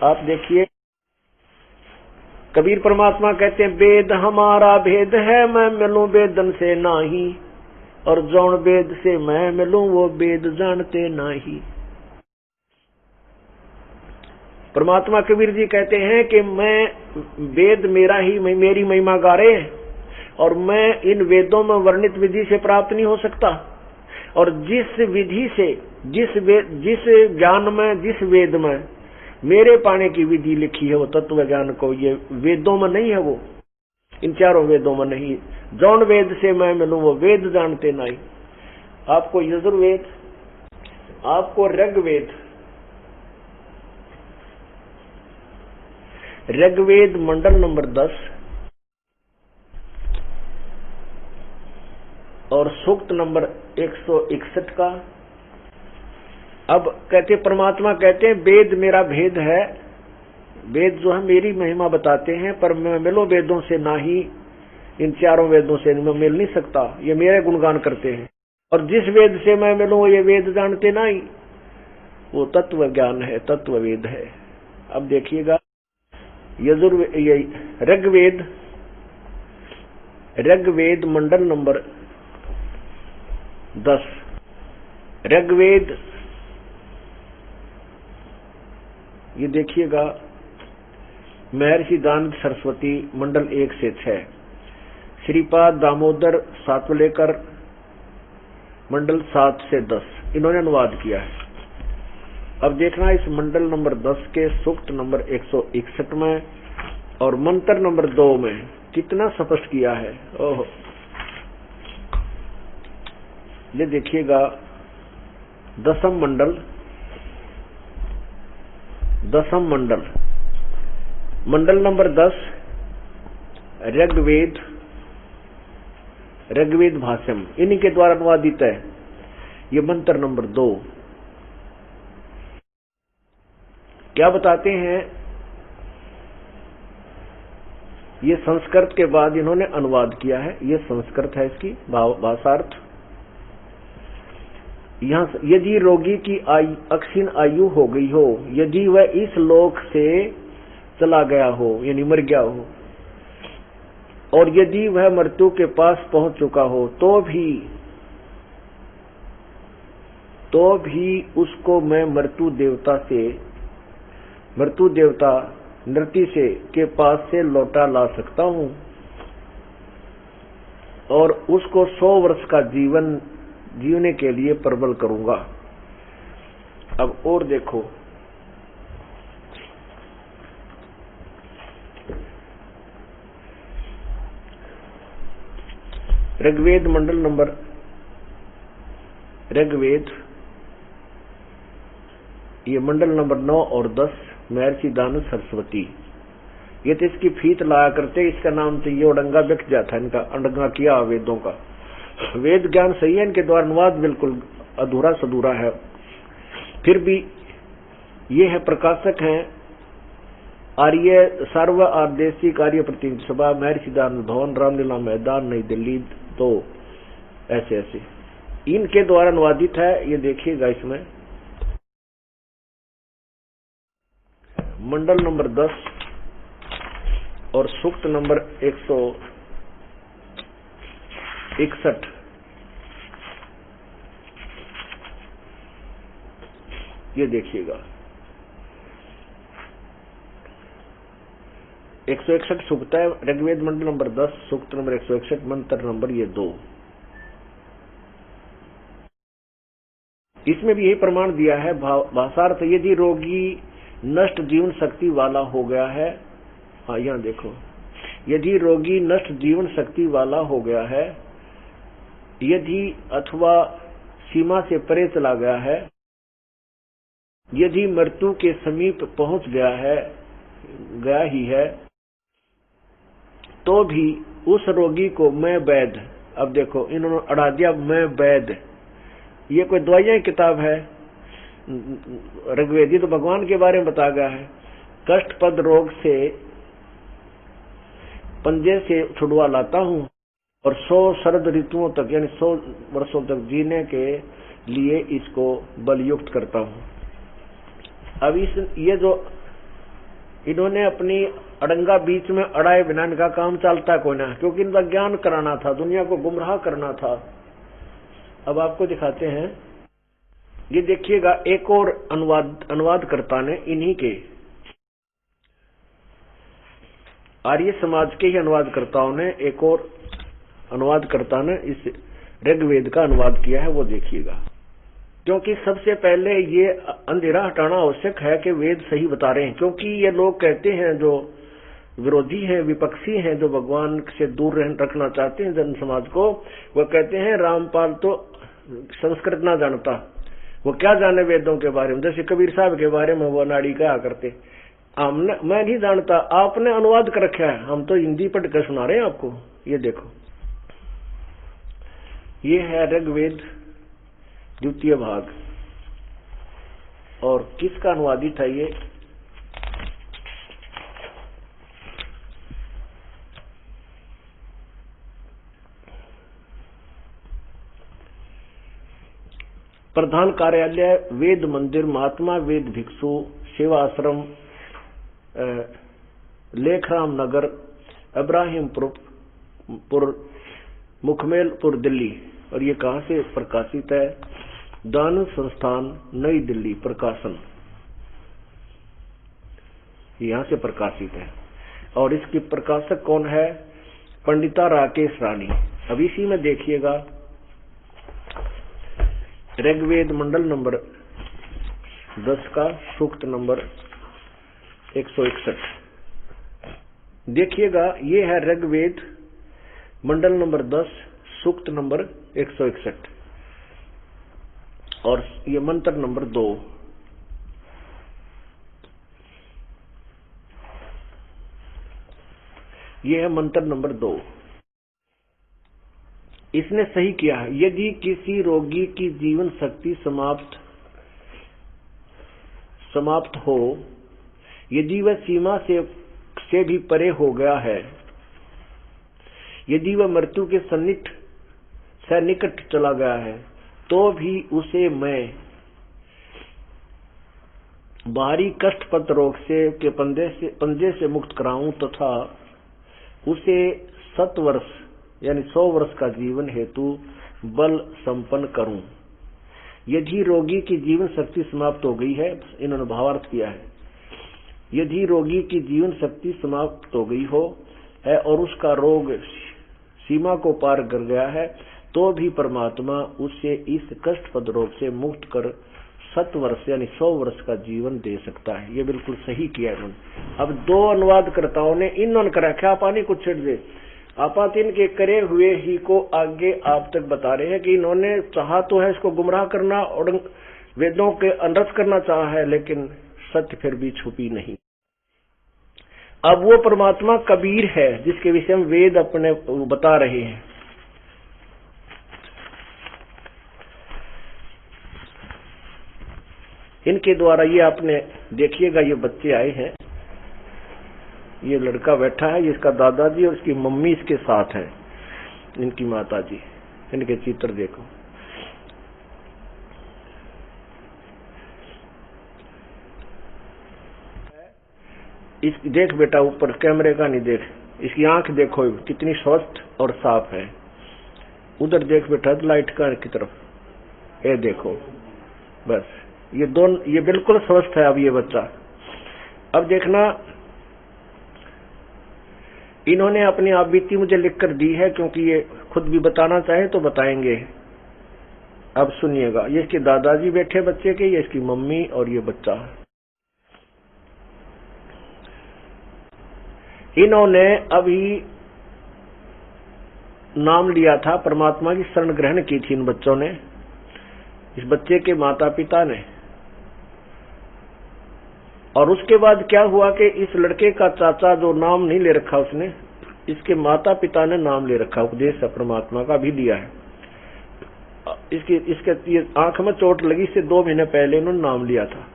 आप देखिए, कबीर परमात्मा कहते हैं वेद हमारा भेद है, मैं मिलूं वेदन से नाही, और जौन वेद से मैं मिलूं वो वेद जानते नाही। परमात्मा कबीर जी कहते हैं कि मैं वेद मेरा ही मेरी महिमा गा रहे हैं, और मैं इन वेदों में वर्णित विधि से प्राप्त नहीं हो सकता। और जिस विधि से जिस ज्ञान में जिस वेद में मेरे पाने की विधि लिखी है वो तत्व ज्ञान को, ये वेदों में नहीं है, वो इन चारों वेदों में नहीं। जौन वेद से मैं मिलूं वो वेद जानते नहीं। आपको यजुर्वेद, आपको ऋग्वेद, ऋग्वेद मंडल नंबर 10 और सूक्त नंबर 161 का। अब कहते परमात्मा कहते हैं वेद मेरा भेद है, वेद जो है मेरी महिमा बताते हैं, पर मैं मिलो वेदों से नाही, इन चारों वेदों से मैं मिल नहीं सकता, ये मेरे गुणगान करते हैं। और जिस वेद से मैं मिलूं ये वेद जानते नहीं, वो तत्व ज्ञान है, तत्व वेद है। अब देखिएगा ऋग्वेद मंडल नंबर 10, ऋग्वेद, ये देखिएगा महर्षि दानंद सरस्वती मंडल 1 से 6, श्रीपाद दामोदर सातवलेकर मंडल 7 से 10, इन्होंने अनुवाद किया है। अब देखना इस मंडल नंबर 10 के सूक्त नंबर 161 में और मंत्र नंबर 2 में कितना स्पष्ट किया है। ओह, ये देखिएगा दसम मंडल मंडल नंबर 10 ऋग्वेद भाष्यम, इन्हीं के द्वारा अनुवादित है। ये मंत्र नंबर 2 क्या बताते हैं, ये संस्कृत के बाद इन्होंने अनुवाद किया है, ये संस्कृत है इसकी भाषार्थ। यहाँ यदि रोगी की अक्षीण आयु हो गई हो, यदि वह इस लोक से चला गया हो यानी मर गया हो, और यदि वह मृत्यु के पास पहुंच चुका हो, तो भी उसको मैं मृत्यु देवता नृति से के पास से लौटा ला सकता हूं, और उसको 100 वर्ष का जीवन जीने के लिए प्रबल करूंगा। अब और देखो, ऋग्वेद मंडल नंबर ये मंडल नंबर 9 और 10 महर्षि दानंद सरस्वती, ये तो इसकी फीत लाया करते, इसका नाम तो ये अडंगा बिक जाता, इनका अडंगा किया वेदों का। वेद ज्ञान सही है, इनके द्वारा अनुवाद बिल्कुल अधूरा सधूरा है, फिर भी ये है प्रकाशक हैं आर्य सर्व आदेशी कार्य प्रतिनिधि सभा, महर्षि दानंद भवन, रामलीला मैदान, नई दिल्ली। तो ऐसे इनके द्वारा अनुवादित है। ये देखिएगा इसमें मंडल नंबर 10 और सूक्त नंबर 161, ये देखिएगा 161 सूक्त है, ऋग्वेद मंडल नंबर 10 सूक्त नंबर 161, मंत्र नंबर ये 2। इसमें भी यही प्रमाण दिया है भाषार्थ, यदि रोगी नष्ट जीवन शक्ति वाला हो गया है, हाँ यहाँ देखो, यदि रोगी नष्ट जीवन शक्ति वाला हो गया है, यदि अथवा सीमा से परे चला गया है, यदि मृत्यु के समीप पहुंच गया ही है, तो भी उस रोगी को मैं वैद, अब देखो इन्होंने अड़ा दिया मैं वैद, ये कोई दवाइयां की किताब है, ऋग्वेदी तो भगवान के बारे में बता गया है। कष्टपद रोग से पंजे से छुड़वा लाता हूं और 100 शरद ऋतुओं तक यानी 100 वर्षों तक जीने के लिए इसको बलयुक्त करता हूं। अब ये जो इन्होंने अपनी अड़ंगा बीच में अड़ाए बिना इनका काम चलता कोई ना, क्योंकि इनका ज्ञान कराना था, दुनिया को गुमराह करना था। अब आपको दिखाते हैं, ये देखिएगा एक और अनुवादकर्ता ने, इन्हीं के आर्य समाज के ही अनुवादकर्ताओं ने, एक और अनुवादकर्ता ने इस ऋग्वेद का अनुवाद किया है, वो देखिएगा। क्योंकि सबसे पहले ये अंधेरा हटाना आवश्यक है कि वेद सही बता रहे हैं, क्योंकि ये लोग कहते हैं जो विरोधी हैं, विपक्षी हैं, जो भगवान से दूर रखना चाहते हैं जन समाज को, वो कहते हैं रामपाल तो संस्कृत ना जानता, वो क्या जाने वेदों के बारे में। जैसे कबीर साहब के बारे में वो नाड़ी कहा करते, मैं नहीं जानता, आपने अनुवाद कर रखा है, हम तो हिंदी पढ़ कर सुना रहे हैं आपको। ये देखो, ये है ऋग्वेद द्वितीय भाग, और किसका अनुवादित है ये? प्रधान कार्यालय वेद मंदिर, महात्मा वेद भिक्षु सेवा आश्रम, लेखराम नगर, इब्राहिमपुर, मुखमेलपुर, दिल्ली। और ये कहां से प्रकाशित है? दान संस्थान, नई दिल्ली, प्रकाशन, यहां से प्रकाशित है। और इसकी प्रकाशक कौन है? पंडिता राकेश रानी। अब इसी में देखिएगा ऋग्वेद मंडल नंबर 10 का सूक्त नंबर 161। देखिएगा, ये है ऋग्वेद मंडल नंबर 10 सूक्त नंबर 161 और ये मंत्र नंबर 2। ये है मंत्र नंबर 2। इसने सही किया है, यदि किसी रोगी की जीवन शक्ति समाप्त हो, यदि वह सीमा से भी परे हो गया है, यदि वह मृत्यु के सन्निकट चला गया है, तो भी उसे मैं बाहरी कष्टप्रद रोग के पंजे से मुक्त कराऊं तथा उसे 7 वर्ष यानी 100 वर्ष का जीवन हेतु बल संपन्न करूं। यदि रोगी की जीवन शक्ति समाप्त हो गई है, इन्होंने भावार्थ किया है, यदि रोगी की जीवन शक्ति समाप्त हो गई हो है और उसका रोग सीमा को पार कर गया है, तो भी परमात्मा उसे इस कष्टप्रद रोग से मुक्त कर 7 वर्ष यानी 100 वर्ष का जीवन दे सकता है। ये बिल्कुल सही किया इन्होंने। अब 2 अनुवादकर्ताओं ने इन्होंने कर रखा, पानी कुछ छिड़ दे, आपात इनके करे हुए ही को आगे आप तक बता रहे हैं कि इन्होंने चाहा तो है इसको गुमराह करना और वेदों के अनर्थ करना चाहा है, लेकिन सत्य फिर भी छुपी नहीं। अब वो परमात्मा कबीर है जिसके विषय में वेद अपने बता रहे हैं। इनके द्वारा ये आपने देखिएगा, ये बच्चे आए हैं, ये लड़का बैठा है, इसका दादाजी और इसकी मम्मी इसके साथ है, इनकी माताजी। इनके चित्र देखो, इस देख बेटा, ऊपर कैमरे का नहीं देख, इसकी आंख देखो कितनी स्वस्थ और साफ है। उधर देख बेटा लाइट का की तरफ, ये देखो, बस ये बिल्कुल स्वस्थ है अब ये बच्चा। अब देखना, इन्होंने अपनी आप बीती मुझे लिखकर दी है, क्योंकि ये खुद भी बताना चाहे तो बताएंगे। अब सुनिएगा, ये इसके दादाजी बैठे बच्चे के, ये इसकी मम्मी और ये बच्चा। इन्होंने अभी नाम लिया था, परमात्मा की शरण ग्रहण की थी इन बच्चों ने, इस बच्चे के माता पिता ने। और उसके बाद क्या हुआ कि इस लड़के का चाचा जो नाम नहीं ले रखा उसने, इसके माता पिता ने नाम ले रखा, उपदेश परमात्मा का भी दिया है। इसके आंख में चोट लगी, से 2 महीने पहले इन्होंने नाम लिया था,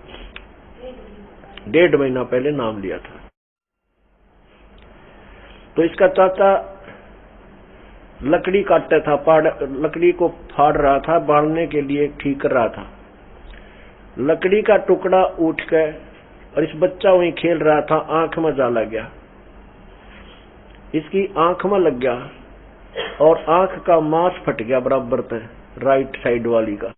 1.5 महीना पहले नाम लिया था। तो इसका चाचा लकड़ी काटता था, लकड़ी को फाड़ रहा था, बांधने के लिए ठीक कर रहा था। लकड़ी का टुकड़ा उठ के और इस बच्चा वहीं खेल रहा था, आंख में जा लग गया, इसकी आंख में लग गया और आंख का मांस फट गया बराबर पे, राइट साइड वाली का।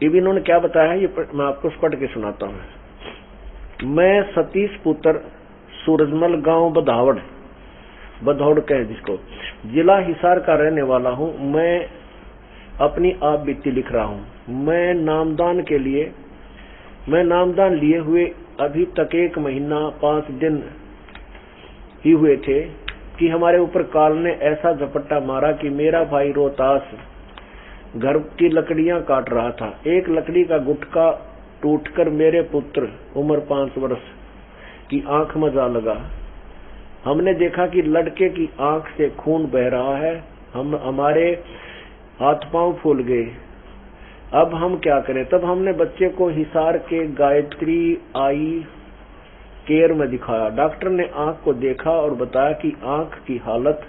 ये इन्होंने क्या बताया है, ये मैं आपको पढ़ के सुनाता हूं। मैं सतीश पुत्र सूरजमल, गांव बधौड़ कहे जिसको, जिला हिसार का रहने वाला हूं। मैं अपनी आप बीती लिख रहा हूं। मैं नामदान लिए हुए अभी तक 1 महीना 5 दिन ही हुए थे कि हमारे ऊपर काल ने ऐसा झपट्टा मारा कि मेरा भाई रोहतास घर की लकड़ियां काट रहा था। एक लकड़ी का गुटका टूटकर मेरे पुत्र उम्र 5 वर्ष की आंख में जा लगा। हमने देखा कि लड़के की आंख से खून बह रहा है। हमारे हाथ पांव फूल गए। अब हम क्या करें? तब हमने बच्चे को हिसार के गायत्री आई केयर में दिखाया। डॉक्टर ने आंख को देखा और बताया कि आंख की हालत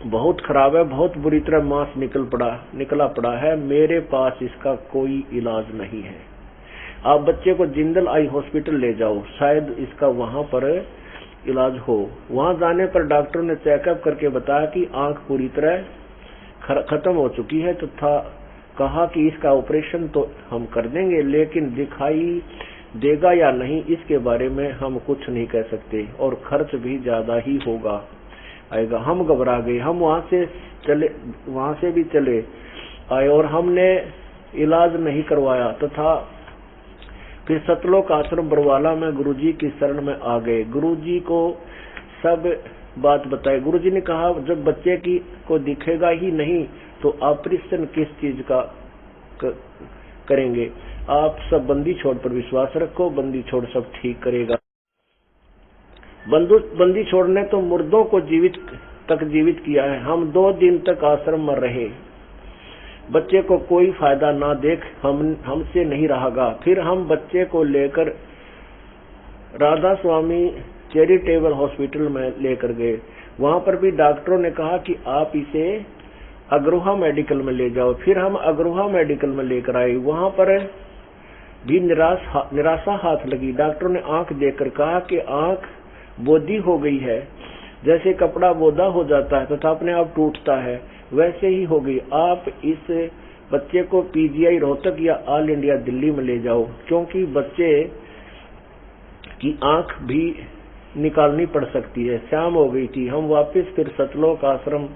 बहुत खराब है, बहुत बुरी तरह मांस निकला पड़ा है। मेरे पास इसका कोई इलाज नहीं है। आप बच्चे को जिंदल आई हॉस्पिटल ले जाओ, शायद इसका वहां पर इलाज हो। वहां जाने पर डॉक्टर ने चेकअप करके बताया कि आंख पूरी तरह खत्म हो चुकी है, तथा कहा कि इसका ऑपरेशन तो हम कर देंगे, लेकिन दिखाई देगा या नहीं इसके बारे में हम कुछ नहीं कह सकते, और खर्च भी ज्यादा ही आएगा। हम घबरा गए। हम वहां से भी चले आए और हमने इलाज नहीं करवाया, तथा फिर सतलोक आश्रम बरवाला में गुरुजी की शरण में आ गए। गुरुजी को सब बात बताई। गुरुजी ने कहा, जब बच्चे को दिखेगा ही नहीं तो ऑपरेशन किस चीज का करेंगे? आप सब बंदी छोड़ पर विश्वास रखो, बंदी छोड़ सब ठीक करेगा। बंदी छोड़ ने तो मुर्दों को जीवित किया है। हम 2 दिन तक आश्रम में रहे। बच्चे को कोई फायदा ना देख हमसे नहीं रहागा। फिर हम बच्चे को लेकर राधा स्वामी चैरिटेबल हॉस्पिटल में लेकर गए। वहां पर भी डॉक्टरों ने कहा कि आप इसे अग्रोहा मेडिकल में ले जाओ। फिर हम अग्रोहा मेडिकल में लेकर आए। वहां पर भी निराशा हाथ लगी। डॉक्टरों ने आंख देखकर कहा कि आंख बोदी हो गई है, जैसे कपड़ा बोदा हो जाता है तथा अपने आप टूटता है, वैसे ही हो गई। आप इस बच्चे को पीजीआई रोहतक या ऑल इंडिया दिल्ली में ले जाओ, क्योंकि बच्चे की आंख भी निकालनी पड़ सकती है। शाम हो गई थी। हम वापस फिर सतलोक आश्रम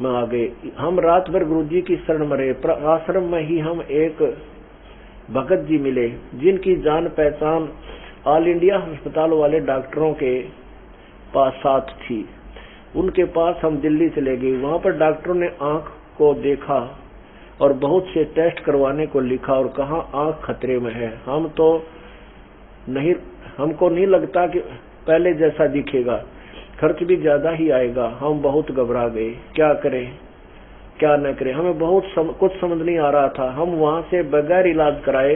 में आ गए। हम रात भर गुरुजी की शरण में रहे। आश्रम में ही हम एक भगत जी मिले, जिनकी जान पहचान ऑल इंडिया अस्पताल वाले डॉक्टरों के पास साथ थी। उनके पास हम दिल्ली चले गए। वहां पर डॉक्टरों ने आंख को देखा और बहुत से टेस्ट करवाने को लिखा और कहा आंख खतरे में है। हमको नहीं लगता कि पहले जैसा दिखेगा, खर्च भी ज्यादा ही आएगा। हम बहुत घबरा गए, क्या करें क्या न करें। हमें कुछ समझ नहीं आ रहा था। हम वहां से बगैर इलाज कराए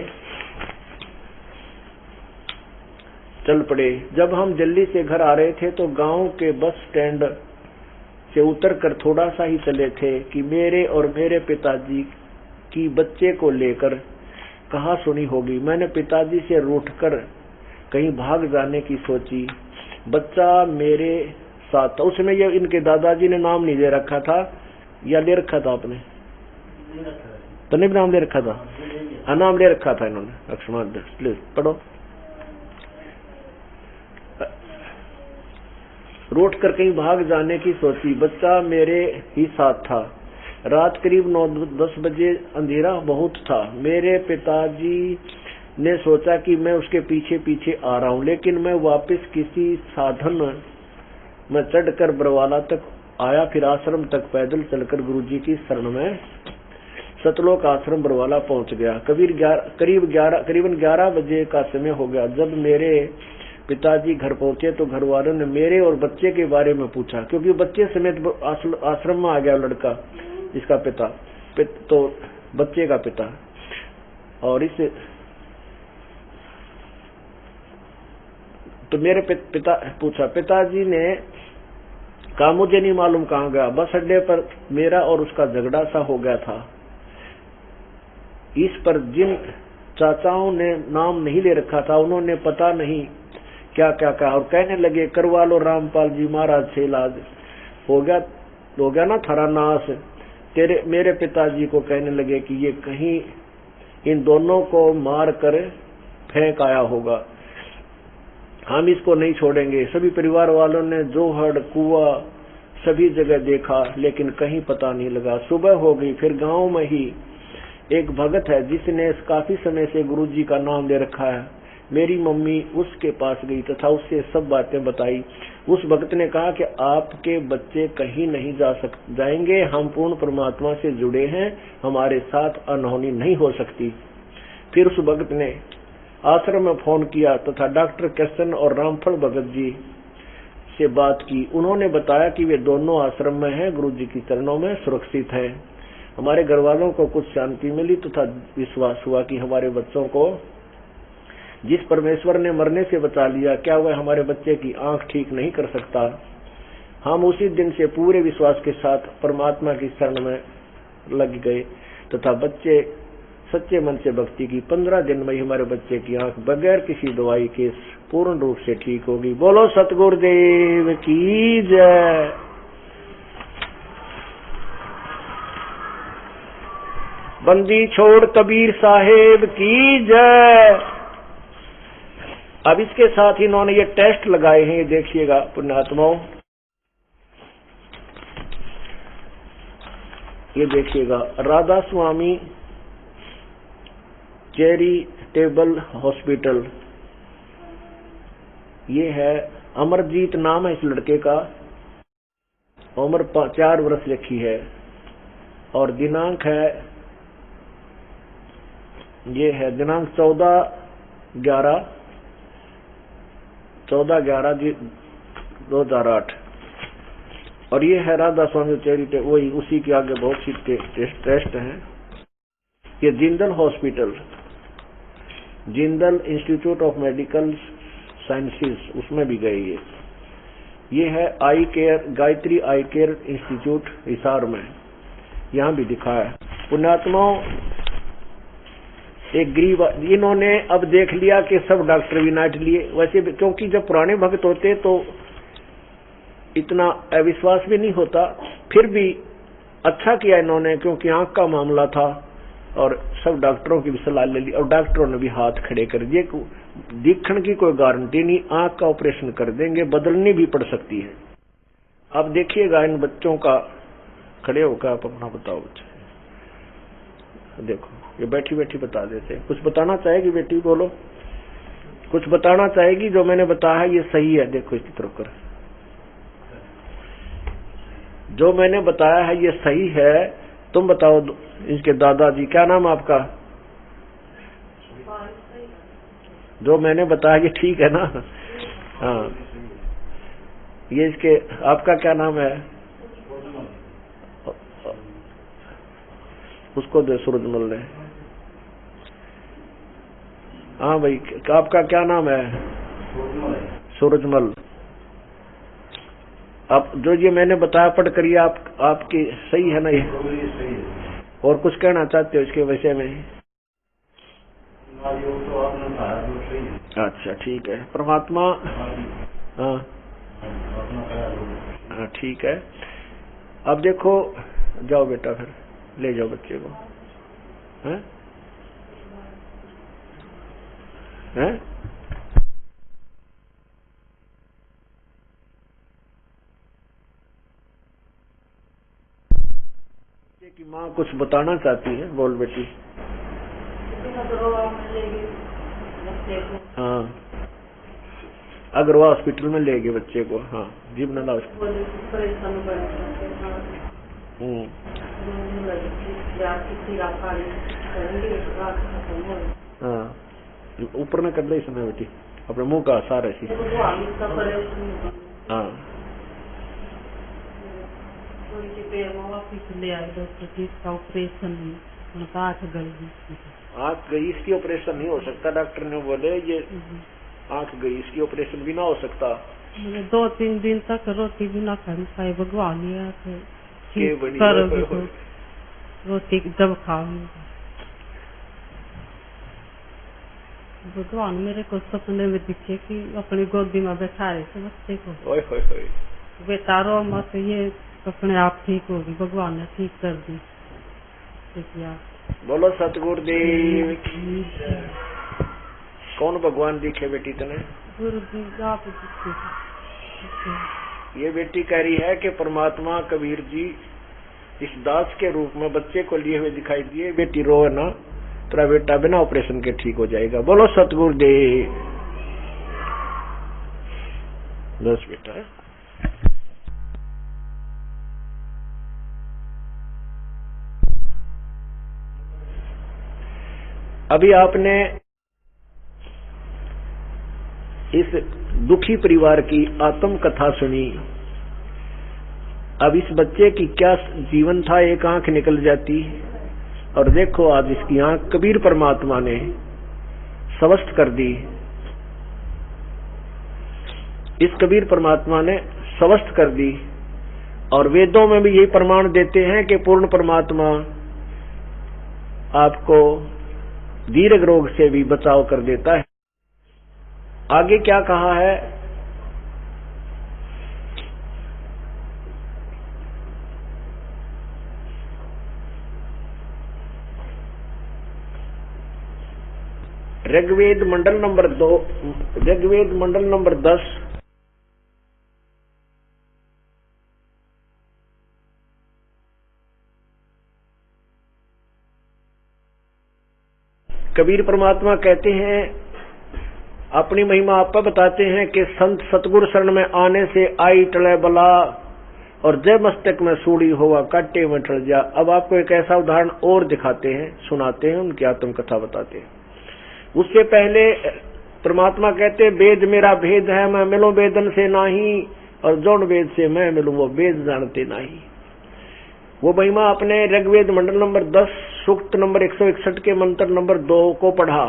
चल पड़े। जब हम दिल्ली से घर आ रहे थे तो गांव के बस स्टैंड से उतरकर थोड़ा सा ही चले थे कि मेरे और मेरे पिताजी की बच्चे को लेकर कहा सुनी होगी। मैंने पिताजी से रूठकर कहीं भाग जाने की सोची। बच्चा मेरे साथ था। उसमें ये इनके दादाजी ने नाम नहीं दे रखा था, या ले रखा था आपने? तो नहीं नाम ले रखा था, नाम ले रखा था इन्होंने। लक्ष्मण प्लीज पढ़ो। रोट कर कहीं भाग जाने की सोची। बच्चा मेरे ही साथ था। रात करीब 9-10 बजे, अंधेरा बहुत था। मेरे पिताजी ने सोचा कि मैं उसके पीछे पीछे आ रहा हूं, लेकिन मैं वापस किसी साधन में चढ़कर बरवाला तक आया। फिर आश्रम तक पैदल चलकर गुरुजी की शरण में सतलोक आश्रम बरवाला पहुंच गया। करीबन 11 बजे का समय हो गया। जब मेरे पिताजी घर पहुंचे तो घर वालों ने मेरे और बच्चे के बारे में पूछा, क्योंकि बच्चे समेत आश्रम में आ गया लड़का, इसका पिता तो बच्चे का पिता। और इस तो मेरे पिता पूछा। पिताजी ने कहा मुझे नहीं मालूम कहाँ गया। बस अड्डे पर मेरा और उसका झगड़ा सा हो गया था। इस पर जिन चाचाओं ने नाम नहीं ले रखा था, उन्होंने पता नहीं क्या क्या कहा और कहने लगे करवा लो रामपाल जी महाराज से इलाज, हो गया ना थारा नाश। मेरे पिताजी को कहने लगे कि ये कहीं इन दोनों को मार कर फेंक आया होगा, हम इसको नहीं छोड़ेंगे। सभी परिवार वालों ने जोहड़ कुआ सभी जगह देखा लेकिन कहीं पता नहीं लगा। सुबह हो गई, फिर गांव में ही एक भगत है जिसने काफी समय से गुरुजी का नाम ले रखा है। मेरी मम्मी उसके पास गई तथा उससे सब बातें बताई। उस भक्त ने कहा कि आपके बच्चे कहीं नहीं जाएंगे, हम पूर्ण परमात्मा से जुड़े हैं, हमारे साथ अनहोनी नहीं हो सकती। फिर उस भक्त ने आश्रम में फोन किया तथा डॉक्टर कृष्ण और रामफल भगत जी से बात की। उन्होंने बताया कि वे दोनों आश्रम में हैं, गुरु जी की चरणों में सुरक्षित हैं। हमारे घर वालों को कुछ शांति मिली तथा विश्वास हुआ कि हमारे बच्चों को जिस परमेश्वर ने मरने से बचा लिया, क्या वह हमारे बच्चे की आंख ठीक नहीं कर सकता। हम उसी दिन से पूरे विश्वास के साथ परमात्मा की शरण में लग गए तथा बच्चे सच्चे मन से भक्ति की। 15 दिन में हमारे बच्चे की आंख बगैर किसी दवाई के पूर्ण रूप से ठीक होगी। बोलो सतगुरुदेव की जय। बंदी छोड़ कबीर साहेब की जय। अब इसके साथ ही इन्होंने ये टेस्ट लगाए हैं, ये देखिएगा पुण्यात्माओं, ये देखिएगा राधा स्वामी चैरिटेबल हॉस्पिटल, ये है अमरजीत नाम है इस लड़के का, उम्र 4 वर्ष लिखी है और दिनांक है, ये है दिनांक 14/11/2008 और ये है राधा स्वामी चैरिटेबल, वही उसी के आगे बहुत सी टेस्ट हैं। ये Jindal hospital, Jindal institute of medical sciences, उसमें भी गए ये है आई केयर, गायत्री आई केयर इंस्टीट्यूट हिसार में, यहाँ भी दिखा है। पुण्यात्माओं एक गरीब, इन्होंने अब देख लिया कि सब डॉक्टर विनाट लिए, वैसे भी क्योंकि जब पुराने भक्त होते तो इतना अविश्वास भी नहीं होता, फिर भी अच्छा किया इन्होंने क्योंकि आंख का मामला था और सब डॉक्टरों की भी सलाह ले ली और डॉक्टरों ने भी हाथ खड़े कर दिए। दिखने की कोई गारंटी नहीं, आंख का ऑपरेशन कर देंगे, बदलनी भी पड़ सकती है। अब देखिएगा इन बच्चों का, खड़े होकर आप अपना बताओ बच्चे, देखो ये बैठी बैठी बता देते हैं। कुछ बताना चाहेगी बेटी, बोलो कुछ बताना चाहेगी, जो मैंने बताया है ये सही है, देखो इसकी तरफ कर, जो मैंने बताया है ये सही है, तुम बताओ इसके दादाजी, क्या नाम आपका? जो मैंने बताया ये ठीक है ना? हाँ, ये इसके, आपका क्या नाम है? उसको दे सूरजमल ने। हाँ भाई, आपका क्या नाम है? सूरजमल। अब जो ये मैंने बताया पढ़ करिए, आपकी सही है ना ये? और कुछ कहना चाहते हो इसके विषय में? अच्छा ठीक है, परमात्मा, हाँ ठीक है। अब देखो, जाओ बेटा फिर ले जाओ बच्चे को, हैं? हैं? की माँ कुछ बताना चाहती है, बोल बेटी। हाँ, अग्रवाल हॉस्पिटल में ले गए बच्चे को। हाँ जी, बना हाँ, ऊपर न कर ले इसमें बेटी, अपने मुंह का सारा ऐसी। हाँ ऑपरेशन आंख गई, इसकी ऑपरेशन नहीं हो सकता, डॉक्टर ने बोले ये आंख गई, इसकी ऑपरेशन भी ना हो सकता। 2-3 दिन तक रोटी भी ना खानी पाए, भगवान रोटी जब खाओ। भगवान मेरे को सपने में दिखे कि अपनी गोदी में बैठा रहे थे बच्चे को। ओए होए होए। बेटा रो मत, ये अपने आप ठीक होगी, भगवान ने ठीक कर दी। बोलो सतगुरुदेव की। कौन भगवान दिखे बेटी तने? गुरु जी आप दिखे। ये बेटी कह रही है कि परमात्मा कबीर जी इस दास के रूप में बच्चे को लिए हुए दिखाई दिए। बेटी रो ना, तेरा बेटा बिना ऑपरेशन के ठीक हो जाएगा। बोलो सतगुरुदेव। बस बेटा। अभी आपने इस दुखी परिवार की आत्म कथा सुनी। अब इस बच्चे की क्या जीवन था, एक आंख निकल जाती और देखो आज इसकी आंख कबीर परमात्मा ने स्वस्थ कर दी। इस कबीर परमात्मा ने स्वस्थ कर दी और वेदों में भी यही प्रमाण देते हैं कि पूर्ण परमात्मा आपको दीर्घ रोग से भी बचाव कर देता है। आगे क्या कहा है? ऋग्वेद मंडल नंबर 2, ऋग्वेद मंडल नंबर 10 कबीर परमात्मा कहते हैं, अपनी महिमा आप बताते हैं कि संत सतगुरु शरण में आने से आई टले बला और जय मस्तक में सूड़ी होगा काटे में टल जा। अब आपको एक ऐसा उदाहरण और दिखाते हैं, सुनाते हैं, उनकी आत्म कथा बताते हैं। उससे पहले परमात्मा कहते हैं, वेद मेरा भेद है, मैं मिलूं वेदन से नाही, और जौन वेद से मैं मिलूं वो वेद जानते नहीं। वो महिमा अपने ऋग्वेद मंडल नंबर 10 सूक्त नंबर 161 के मंत्र नंबर 2 को पढ़ा।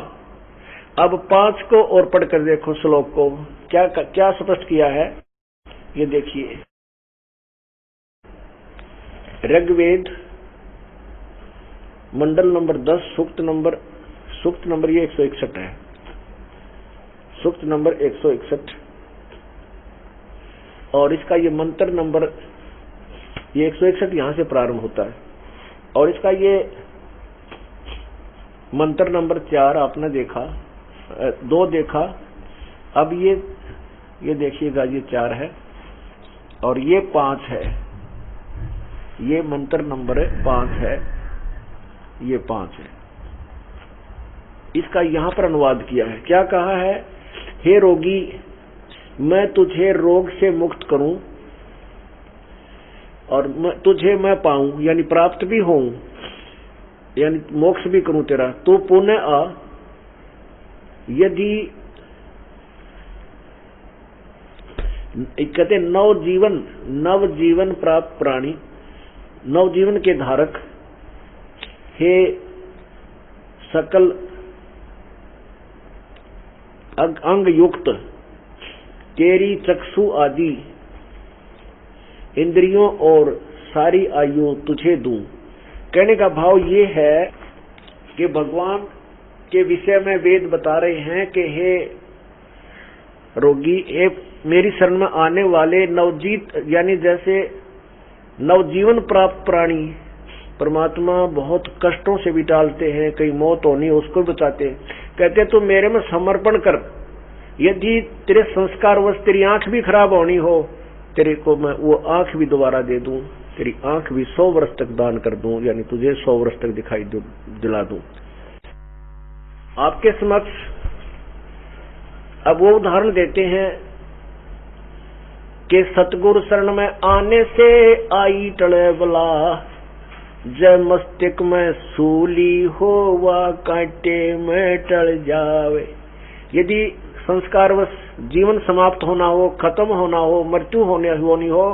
अब 5 को और पढ़कर देखो श्लोक को, क्या क्या स्पष्ट किया है ये देखिए। ऋग्वेद मंडल नंबर 10 सूक्त नंबर ये 161 है, सूक्त नंबर 161 और इसका ये मंत्र नंबर ये 161 यहां से प्रारंभ होता है और इसका ये मंत्र नंबर 4 आपने देखा, 2 देखा। अब ये देखिएगा, ये 4 है और ये 5 है, ये मंत्र नंबर 5 है, ये 5 है। इसका यहां पर अनुवाद किया है। क्या कहा है? हे रोगी, मैं तुझे रोग से मुक्त करूं और तुझे मैं पाऊं, यानी प्राप्त भी हों, यानी मोक्ष भी करूं तेरा। तू पुनः आ, यदि कहते नवजीवन प्राप्त प्राणी, नवजीवन के धारक, हे सकल अंग युक्त, तेरी चक्षु आदि इंद्रियों और सारी आयु तुझे दूं। कहने का भाव ये है कि भगवान के विषय में वेद बता रहे हैं कि हे रोगी, हे मेरी शरण में आने वाले नवजीत, यानी जैसे नवजीवन प्राप्त प्राणी परमात्मा बहुत कष्टों से भी टालते हैं, कहीं मौत होनी उसको बचाते हैं। कहते तू मेरे में समर्पण कर, यदि तेरे संस्कार वश तेरी आंख भी खराब होनी हो, तेरे को मैं वो आंख भी दोबारा दे दूं, तेरी आंख भी 100 वर्ष तक दान कर दूं, यानी तुझे 100 वर्ष तक दिखाई दिला दूं। आपके समक्ष अब वो उदाहरण देते हैं कि सतगुरु शरण में आने से आई टले बला, जय मस्तिष्क में सूली होवा कांटे में टल जावे। यदि संस्कारवश जीवन समाप्त होना हो, खत्म होना हो, मृत्यु होनी हो,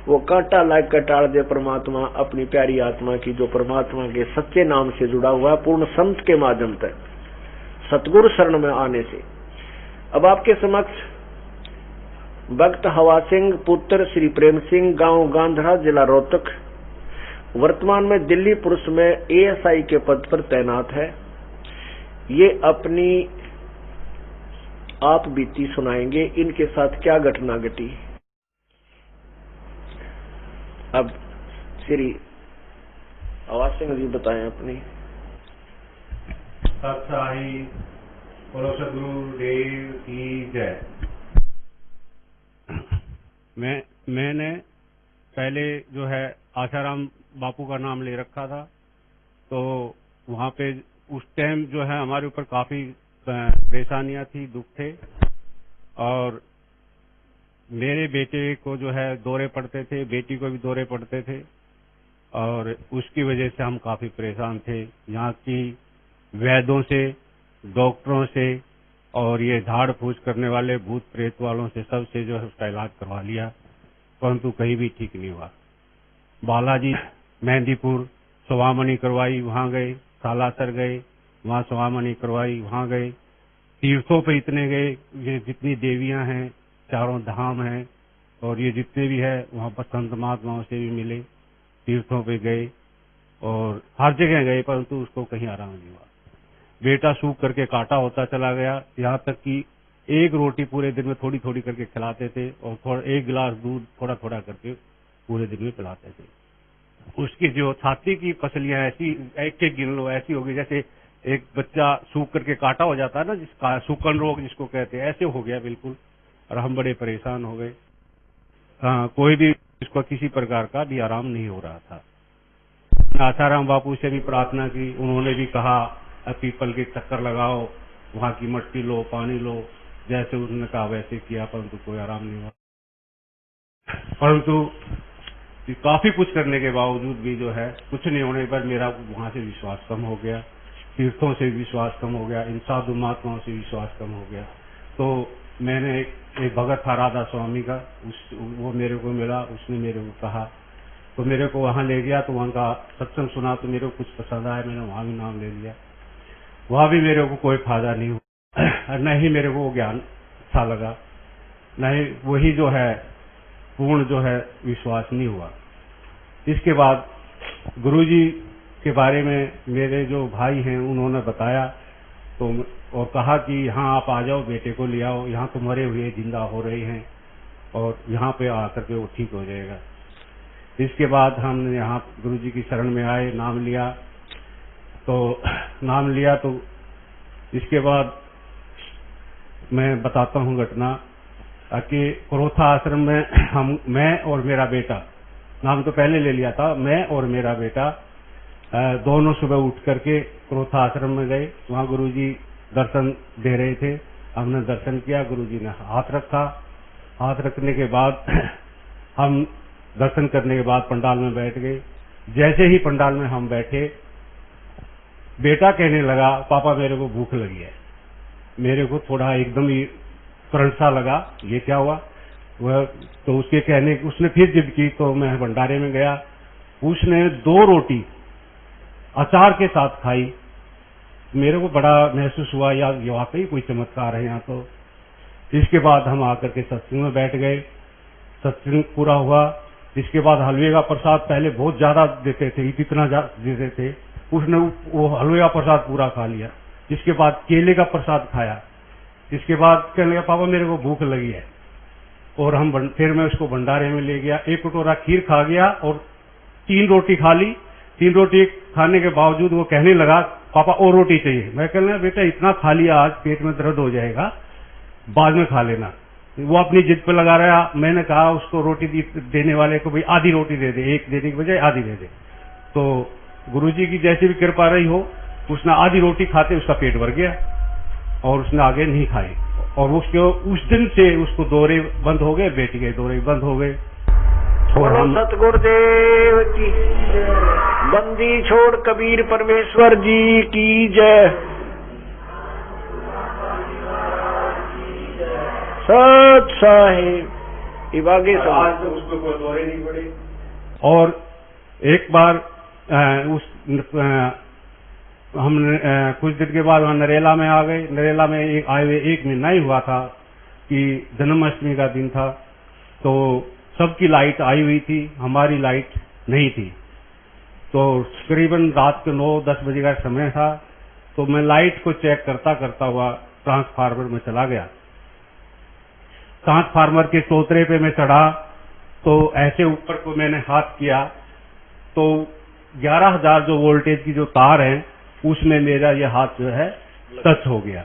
वो कांटा लाग कर टाल दे परमात्मा अपनी प्यारी आत्मा की, जो परमात्मा के सच्चे नाम से जुड़ा हुआ है, पूर्ण संत के माध्यम से, सतगुरु शरण में आने से। अब आपके समक्ष भक्त हवा सिंह पुत्र श्री प्रेम सिंह, गांव गांधरा, जिला रोहतक, वर्तमान में दिल्ली पुलिस में ASI के पद पर तैनात है। ये अपनी आप बीती सुनाएंगे इनके साथ क्या घटना घटी। अब श्री आवाज सिंह जी बताएं अपनी। सत्साई बोलो सदगुरु देव की जय। मैंने पहले जो है आशाराम बापू का नाम ले रखा था, तो वहाँ पे उस टाइम जो है हमारे ऊपर काफी परेशानियां थी, दुख थे, और मेरे बेटे को जो है दौरे पड़ते थे, बेटी को भी दौरे पड़ते थे, और उसकी वजह से हम काफी परेशान थे। यहाँ की वैद्यों से, डॉक्टरों से और ये झाड़ फूस करने वाले भूत प्रेत वालों से सबसे जो है उसका इलाज करवा लिया, परंतु कहीं भी ठीक नहीं हुआ। बालाजी, मेहंदीपुर स्वामनी करवाई, वहां गए, सालासर गए, वहां स्वामनी करवाई, वहां गए, तीर्थों पे इतने गए, ये जितनी देवियां हैं, चारों धाम हैं, और ये जितने भी है वहां पर संत महात्माओं से भी मिले, तीर्थों पे गए और हर जगह गए, परंतु उसको कहीं आराम नहीं हुआ। बेटा सूख करके काटा होता चला गया, यहाँ तक कि एक रोटी पूरे दिन में थोड़ी थोड़ी करके खिलाते थे, और थोड़ा एक गिलास दूध थोड़ा थोड़ा करके पूरे दिन में पिलाते थे। उसकी जो छाती की पसलियां ऐसी एक एक गिन लो ऐसी होगी जैसे एक बच्चा सूख करके काटा हो जाता है ना, जिसका सूखन रोग जिसको कहते हैं, ऐसे हो गया बिल्कुल, और हम बड़े परेशान हो गए। कोई भी इसको किसी प्रकार का भी आराम नहीं हो रहा था। आसाराम बापू से भी प्रार्थना की, उन्होंने भी कहा पीपल के चक्कर लगाओ, वहां की मट्टी लो, पानी लो, जैसे उन्होंने कहा वैसे किया, परंतु कोई आराम नहीं हुआ। परंतु काफी कुछ करने के बावजूद भी जो है कुछ नहीं होने पर मेरा वहां से विश्वास कम हो गया, तीर्थों से विश्वास कम हो गया, इन साधु महात्माओं से विश्वास कम हो गया। तो मैंने एक भगत था राधा स्वामी का, वो मेरे को मिला, उसने मेरे को कहा, तो मेरे को वहां ले गया, तो वहां का सत्संग सुना तो मेरे को कुछ पसंद आया, मैंने वहां भी नाम ले लिया। वहां भी मेरे को कोई फायदा नहीं हुआ, न ही मेरे को ज्ञान अच्छा लगा, न ही वही जो है पूर्ण जो है विश्वास नहीं हुआ। इसके बाद गुरुजी के बारे में मेरे जो भाई हैं उन्होंने बताया, तो और कहा कि यहाँ आप आ जाओ, बेटे को ले आओ, यहाँ तो मरे हुए जिंदा हो रहे हैं, और यहाँ पे आकर के वो ठीक हो जाएगा। इसके बाद हम यहाँ गुरुजी की शरण में आए, नाम लिया, तो इसके बाद मैं बताता हूँ घटना कि क्रोथा आश्रम में मैं और मेरा बेटा, नाम तो पहले ले लिया था, मैं और मेरा बेटा दोनों सुबह उठ करके क्रोथा आश्रम में गए। वहां गुरुजी दर्शन दे रहे थे, हमने दर्शन किया, गुरुजी ने हाथ रखा, हाथ रखने के बाद हम दर्शन करने के बाद पंडाल में बैठ गए। जैसे ही पंडाल में हम बैठे, बेटा कहने लगा, पापा मेरे को भूख लगी है। मेरे को थोड़ा एकदम ही करंट सा लगा, ये क्या हुआ। वह तो उसके कहने, उसने फिर जिद की, तो मैं भंडारे में गया, उसने 2 रोटी अचार के साथ खाई। मेरे को बड़ा महसूस हुआ, यार ये वाकई कोई चमत्कार है यहाँ तो। इसके बाद हम आकर के सत्संग में बैठ गए, सत्संग पूरा हुआ। इसके बाद हलवे का प्रसाद पहले बहुत ज्यादा देते थे, इतना देते थे, उसने वो हलवे का प्रसाद पूरा खा लिया। इसके बाद केले का प्रसाद खाया। इसके बाद कहने लगा, पापा मेरे को भूख लगी है, और फिर मैं उसको भंडारे में ले गया, 1 कटोरा खीर खा गया और 3 रोटी खा ली। 3 रोटी खाने के बावजूद वो कहने लगा, पापा और रोटी चाहिए। मैं कहने लगा, बेटा इतना खा लिया, आज पेट में दर्द हो जाएगा, बाद में खा लेना। वो अपनी जिद पे लगा रहा। मैंने कहा उसको, रोटी देने वाले को, भाई आधी रोटी दे दे, 1 देने की बजाय आधी दे दे। तो गुरुजी की जैसी भी कृपा रही हो, उसने आधी रोटी खाते उसका पेट भर गया और उसने आगे नहीं खाई, और उस दिन से उसको दौरे बंद हो गए, बेटी के दौरे बंद हो गए। बोलो सतगुरुदेव की बंदी छोड़ कबीर परमेश्वर जी की जय। सत साहिब इवागे आज तो उसको कोई दौरे नहीं पड़े। और एक बार हमने कुछ दिन के बाद वहां नरेला में आ गए। नरेला में आए हुए 1 महीना ही हुआ था कि जन्माष्टमी का दिन था, तो सबकी लाइट आई हुई थी, हमारी लाइट नहीं थी। तो करीबन रात के 9-10 बजे का समय था। तो मैं लाइट को चेक करता करता हुआ ट्रांसफार्मर में चला गया। ट्रांसफार्मर के चौतरे पे मैं चढ़ा, तो ऐसे ऊपर को मैंने हाथ किया तो 11,000 जो वोल्टेज की जो तार है उसमें मेरा ये हाथ जो है टच हो गया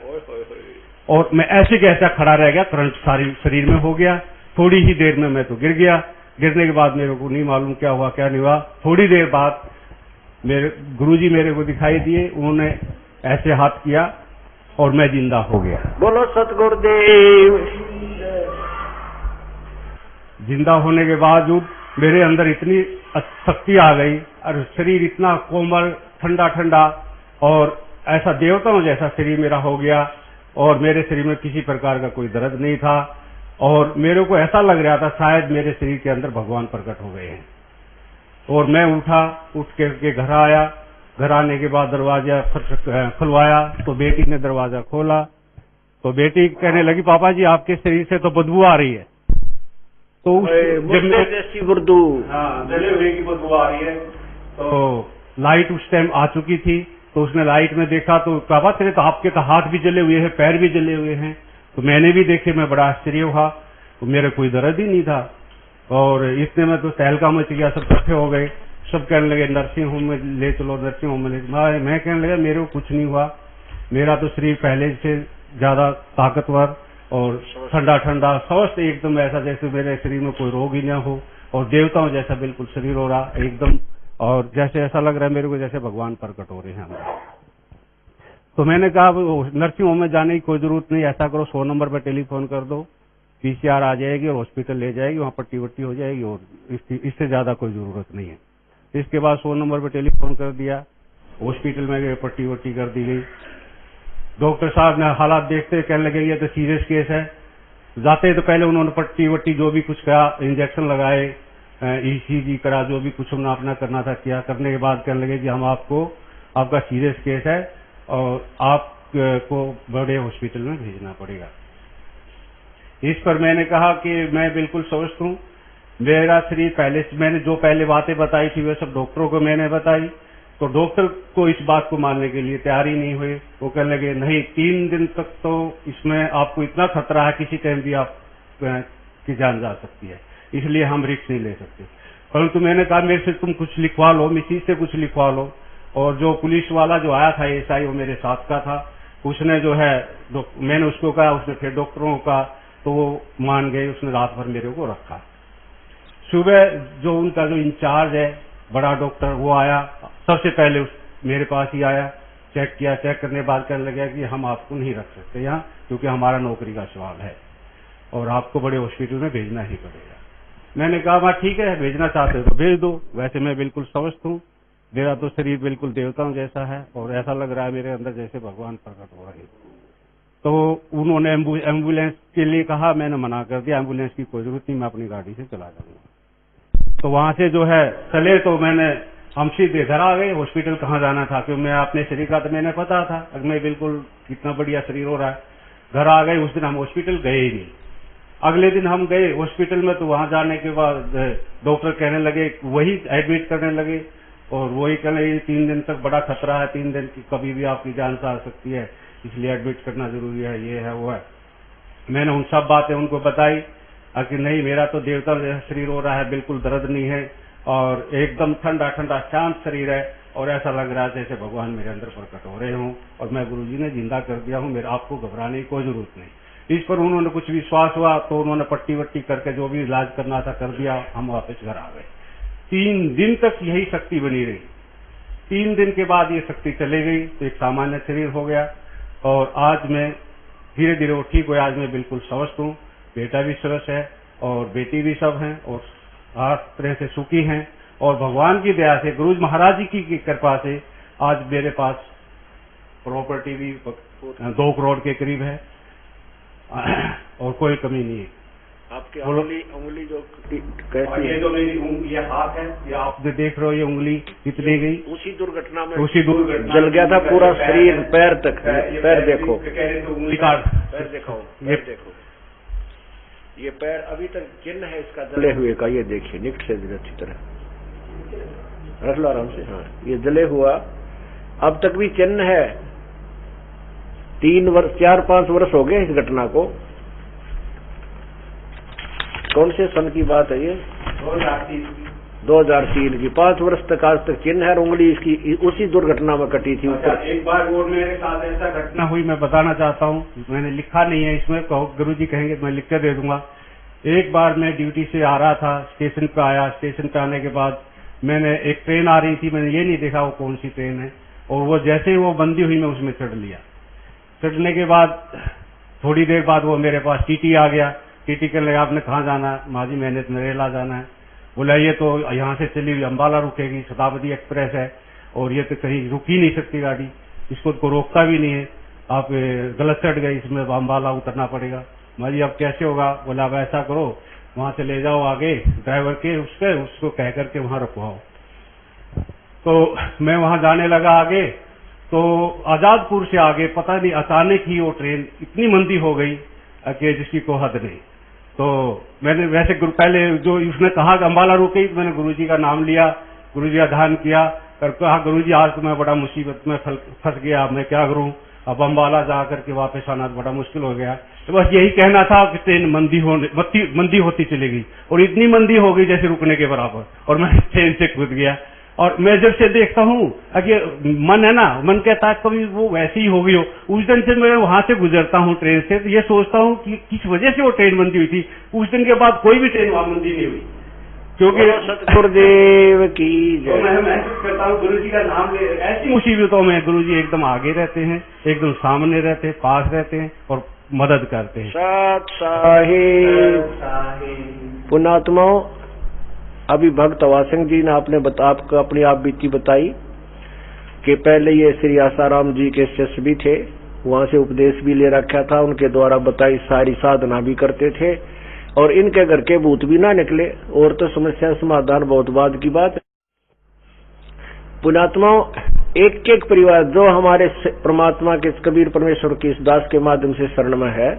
और मैं ऐसे कैसा खड़ा रह गया, करंट सारी शरीर में हो गया। थोड़ी ही देर में मैं तो गिर गया। गिरने के बाद मेरे को नहीं मालूम क्या हुआ क्या नहीं हुआ। थोड़ी देर बाद मेरे गुरुजी मेरे को दिखाई दिए, उन्होंने ऐसे हाथ किया और मैं जिंदा हो गया। बोलो सतगुरुदेव। जिंदा होने के बावजूद मेरे अंदर इतनी शक्ति आ गई और शरीर इतना कोमल ठंडा ठंडा और ऐसा देवताओं जैसा शरीर मेरा हो गया और मेरे शरीर में किसी प्रकार का कोई दर्द नहीं था और मेरे को ऐसा लग रहा था शायद मेरे शरीर के अंदर भगवान प्रकट हो गए हैं। और मैं उठ के घर आया। घर आने के बाद दरवाजा खुलवाया तो बेटी ने दरवाजा खोला तो बेटी कहने लगी, पापा जी आपके शरीर से तो बदबू आ रही है। तो जैसी उर्दू, हाँ, जले हुए की बदबू आ रही है। तो लाइट उस टाइम आ चुकी थी तो उसने लाइट में देखा तो पापा तेरे तो आपके तो हाथ भी जले हुए हैं, पैर भी जले हुए हैं। तो मैंने भी देखे, मैं बड़ा आश्चर्य हुआ। तो मेरे कोई दर्द ही नहीं था और इतने में तो तहलका मच गया, सब इकट्ठे हो गए। सब कहने लगे नर्सिंग होम में ले चलो, नर्सिंग होम में ले चलो। मैं कहने लगा मेरे को कुछ नहीं हुआ, मेरा तो शरीर पहले से ज्यादा ताकतवर और ठंडा ठंडा स्वस्थ एकदम, ऐसा जैसे मेरे शरीर में कोई रोग ही न हो और देवताओं जैसा बिल्कुल शरीर हो रहा एकदम, और जैसे ऐसा लग रहा है मेरे को जैसे भगवान प्रकट हो रहे हैं हमें। तो मैंने कहा नर्सिंग होम में जाने की कोई जरूरत नहीं, ऐसा करो 100 नंबर पर टेलीफोन कर दो, पीसीआर आ जाएगी और हॉस्पिटल ले जाएगी, वहां पट्टी वट्टी हो जाएगी और इससे ज्यादा कोई जरूरत नहीं है। इसके बाद 100 नंबर पर टेलीफोन कर दिया, हॉस्पिटल में गए, पट्टी वट्टी कर दी गई। डॉक्टर साहब ने हालात देखते कहने लगे ये तो सीरियस केस है। जाते तो पहले उन्होंने पट्टी वट्टी जो भी कुछ कहा, इंजेक्शन लगाए, ईसीजी करा, जो भी कुछ उन्होंने अपना करना था किया। करने के बाद कहने लगे कि हम आपका सीरियस केस है और आपको बड़े हॉस्पिटल में भेजना पड़ेगा। इस पर मैंने कहा कि मैं बिल्कुल स्वस्थ हूँ, मेरा शरीर पहले से, मैंने जो पहले बातें बताई थी वे सब डॉक्टरों को मैंने बताई। तो डॉक्टर को इस बात को मानने के लिए तैयार ही नहीं हुए। वो कहने लगे नहीं, 3 दिन तक तो इसमें आपको इतना खतरा है, किसी टाइम भी आप की जान जा सकती है, इसलिए हम रिस्क नहीं ले सकते। परंतु मैंने कहा मेरे से तुम कुछ लिखवा लो, मिसिज से कुछ लिखवा लो। और जो पुलिस वाला जो आया था एसआई, वो मेरे साथ का था, उसने जो है मैंने उसको कहा, उसने फिर डॉक्टरों का, तो वो मान गए। उसने रात भर मेरे को रखा। सुबह जो उनका जो इंचार्ज है बड़ा डॉक्टर, वो आया, सबसे पहले मेरे पास ही आया, चेक किया। चेक करने के बाद कहने लगा कि हम आपको नहीं रख सकते यहाँ, क्योंकि हमारा नौकरी का सवाल है और आपको बड़े हॉस्पिटल में भेजना ही पड़ेगा। मैंने कहा मैं ठीक है, भेजना चाहते हो तो भेज दो, वैसे मैं बिल्कुल स्वस्थ हूँ, मेरा तो शरीर बिल्कुल देवताओं जैसा है और ऐसा लग रहा है मेरे अंदर जैसे भगवान प्रकट हो रहे हैं। तो उन्होंने एम्बुलेंस के लिए कहा, मैंने मना कर दिया, एम्बुलेंस की कोई जरूरत नहीं, मैं अपनी गाड़ी से चला जाऊंगा। तो वहां से जो है चले, तो हम सीधे घर आ गए। हॉस्पिटल कहाँ जाना था, क्योंकि मैं अपने शरीर का तो मैंने पता था, मैं बिल्कुल कितना बढ़िया शरीर हो रहा है। घर आ गए, उस दिन हम हॉस्पिटल गए ही नहीं। अगले दिन हम गए हॉस्पिटल में, तो वहां जाने के बाद डॉक्टर कहने लगे, वही एडमिट करने लगे और वही कहने लगे 3 दिन तक बड़ा खतरा है, 3 दिन की कभी भी आपकी जान जा सकती है, इसलिए एडमिट करना जरूरी है, ये है वो है। मैंने उन सब बातें उनको बताई कि नहीं, मेरा तो देवता जैसा शरीर हो रहा है, बिल्कुल दर्द नहीं है और एकदम ठंडा ठंडा शांत शरीर है और ऐसा लग रहा है जैसे भगवान मेरे अंदर प्रकट हो रहे हों और मैं गुरुजी ने जिंदा कर दिया हूँ, मेरा आपको घबराने की कोई जरूरत नहीं। इस पर उन्होंने कुछ विश्वास हुआ तो उन्होंने पट्टी वट्टी करके जो भी इलाज करना था कर दिया। हम वापस घर आ गए। 3 दिन तक यही शक्ति बनी रही। 3 दिन के बाद ये शक्ति चली गई तो एक सामान्य शरीर हो गया और आज मैं धीरे धीरे वो ठीक हुआ। आज मैं बिल्कुल स्वस्थ हूँ, बेटा भी स्वस्थ है और बेटी भी सब हैं और हर तरह से सुखी हैं और भगवान की दया से, गुरु महाराज जी की कृपा से आज मेरे पास प्रॉपर्टी भी 2 करोड़ के करीब है और कोई कमी नहीं है। आपकी उंगली जो कैसी ये जो मेरी ये हाथ है, ये आप जो देख रहे हो, ये उंगली कितनी गई उसी दुर्घटना में, जल गया था पूरा शरीर, पैर तक। पैर देखो, उंगली काट, पैर देखो, पैर देखो, ये पैर अभी तक चिन्ह है इसका जले हुए का, ये देखिए निकट से अच्छी तरह रख लो आराम से। हाँ, ये जले हुआ अब तक भी चिन्ह है। 3 वर्ष 4-5 वर्ष हो गए इस घटना को कौन से सन की बात है ये? 2003 की। 5 वर्ष तक आज तक चिन्ह है, उंगली इसकी उसी दुर्घटना में कटी थी। एक बार वो मेरे साथ ऐसा घटना हुई, मैं बताना चाहता हूँ, मैंने लिखा नहीं है इसमें, गुरुजी कहेंगे मैं लिख कर दे दूंगा। एक बार मैं ड्यूटी से आ रहा था, स्टेशन पे आया, स्टेशन पे आने के बाद मैंने एक ट्रेन आ रही थी, मैंने ये नहीं देखा वो कौन सी ट्रेन है, और वो जैसे ही वो बंदी हुई मैं उसमें चढ़ लिया। चढ़ने के बाद थोड़ी देर बाद वो मेरे पास टीटी आ गया। टीटी कहने लगा आपने कहाँ जाना है? माजी मैंने नरेला जाना है। बोला ये तो यहाँ से चली हुई अम्बाला रुकेगी, शताब्दी एक्सप्रेस है और ये तो कहीं रुक ही नहीं सकती गाड़ी, इसको तो रोकता भी नहीं है, आप गलत चढ़ गए, इसमें अम्बाला उतरना पड़ेगा। माजी अब कैसे होगा? बोला अब ऐसा करो वहां से ले जाओ आगे ड्राइवर के उसको कह करके वहां रखवाओ। तो मैं वहां जाने लगा आगे, तो आजादपुर से आगे पता नहीं अचानक ही वो ट्रेन इतनी मंदी हो गई कि जिसकी को हद नहीं। तो मैंने वैसे पहले जो उसने कहा कि अम्बाला रुके, तो मैंने गुरुजी का नाम लिया, गुरुजी का ध्यान किया, कहा गुरुजी आज तो मैं बड़ा मुसीबत में फंस गया, मैं क्या करूं, अब अम्बाला जा करके वापस आना बड़ा मुश्किल हो गया। तो बस यही कहना था कि ट्रेन मंदी होती चलेगी और इतनी मंदी हो गई जैसे रुकने के बराबर, और मैं ट्रेन से कूद गया। और मैं जब से देखता हूँ कि मन है ना, मन कहता है कभी वो वैसे ही हो गई हो। उस दिन से मैं वहां से गुजरता हूँ ट्रेन से, तो ये सोचता हूँ कि किस वजह से वो ट्रेन मंदी हुई थी। उस दिन के बाद कोई भी ट्रेन वहां मंदी नहीं हुई, क्योंकि सतगुरुदेव की जय। मैं महसूस करता हूँ गुरुजी का नाम ले, ऐसी मुसीबतों में गुरुजी एकदम आगे रहते हैं, एकदम सामने रहते हैं, पास रहते हैं और मदद करते हैं। सत साहिब पुण्यात्माओं, अभी भक्त वासिंह जी ने आपने आपको अपनी आप बीती बताई कि पहले ये श्री आसाराम जी के शिष्य भी थे, वहां से उपदेश भी ले रखा था, उनके द्वारा बताई सारी साधना भी करते थे, और इनके घर के भूत भी ना निकले, और तो समस्या समाधान बहुत बाद की बात है। पुण्यात्माओं, एक एक परिवार जो हमारे परमात्मा के कबीर परमेश्वर के इस दास के माध्यम से शरण में है,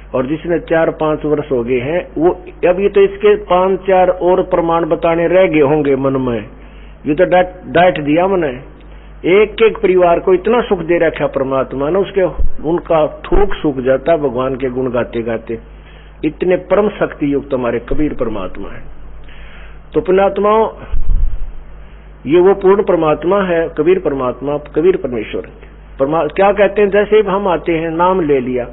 और जिसने 4-5 वर्ष हो गए हैं, वो अभी तो इसके 5-4 और प्रमाण बताने रह गए होंगे मन में। ये तो डांट दिया मैंने। एक एक परिवार को इतना सुख दे रखा परमात्मा ने, उनका थूक सूख जाता भगवान के गुण गाते गाते। इतने परम शक्ति युक्त हमारे कबीर परमात्मा है। तो पुण्यात्माओं, ये वो पूर्ण परमात्मा है, कबीर परमात्मा, कबीर परमेश्वर। क्या कहते हैं, जैसे हम आते हैं, नाम ले लिया,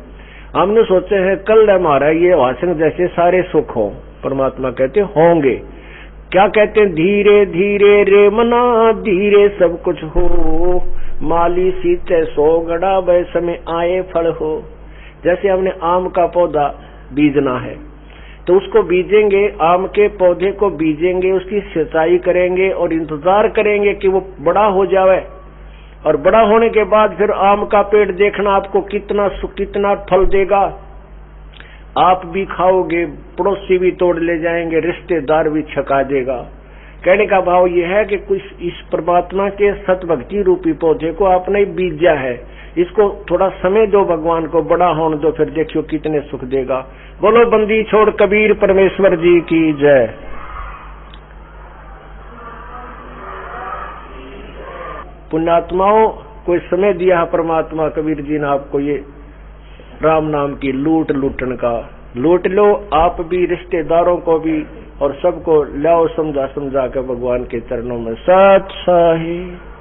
हमने सोचे हैं कल हमारा ये वासंग जैसे सारे सुख हो, परमात्मा कहते होंगे। क्या कहते हैं, धीरे धीरे रे मना, धीरे सब कुछ हो, माली सीते सो गड़ा, वह समय आए फल हो। जैसे हमने आम का पौधा बीजना है, तो उसको बीजेंगे, आम के पौधे को बीजेंगे, उसकी सिंचाई करेंगे और इंतजार करेंगे कि वो बड़ा हो जाए, और बड़ा होने के बाद फिर आम का पेड़ देखना आपको कितना फल देगा। आप भी खाओगे, पड़ोसी भी तोड़ ले जाएंगे, रिश्तेदार भी छका देगा। कहने का भाव यह है कि कुछ इस परमात्मा के सतभक्ति रूपी पौधे को आपने बीजा है, इसको थोड़ा समय दो, भगवान को बड़ा होने दो, फिर देखियो कितने सुख देगा। बोलो बंदी छोड़ कबीर परमेश्वर जी की जय। पुण्यात्माओं, कोई समय दिया है परमात्मा कबीर जी ने आपको ये राम नाम की लूटन का, लूट लो आप भी, रिश्तेदारों को भी, और सबको लाओ समझा के भगवान के चरणों में। सत साहिब।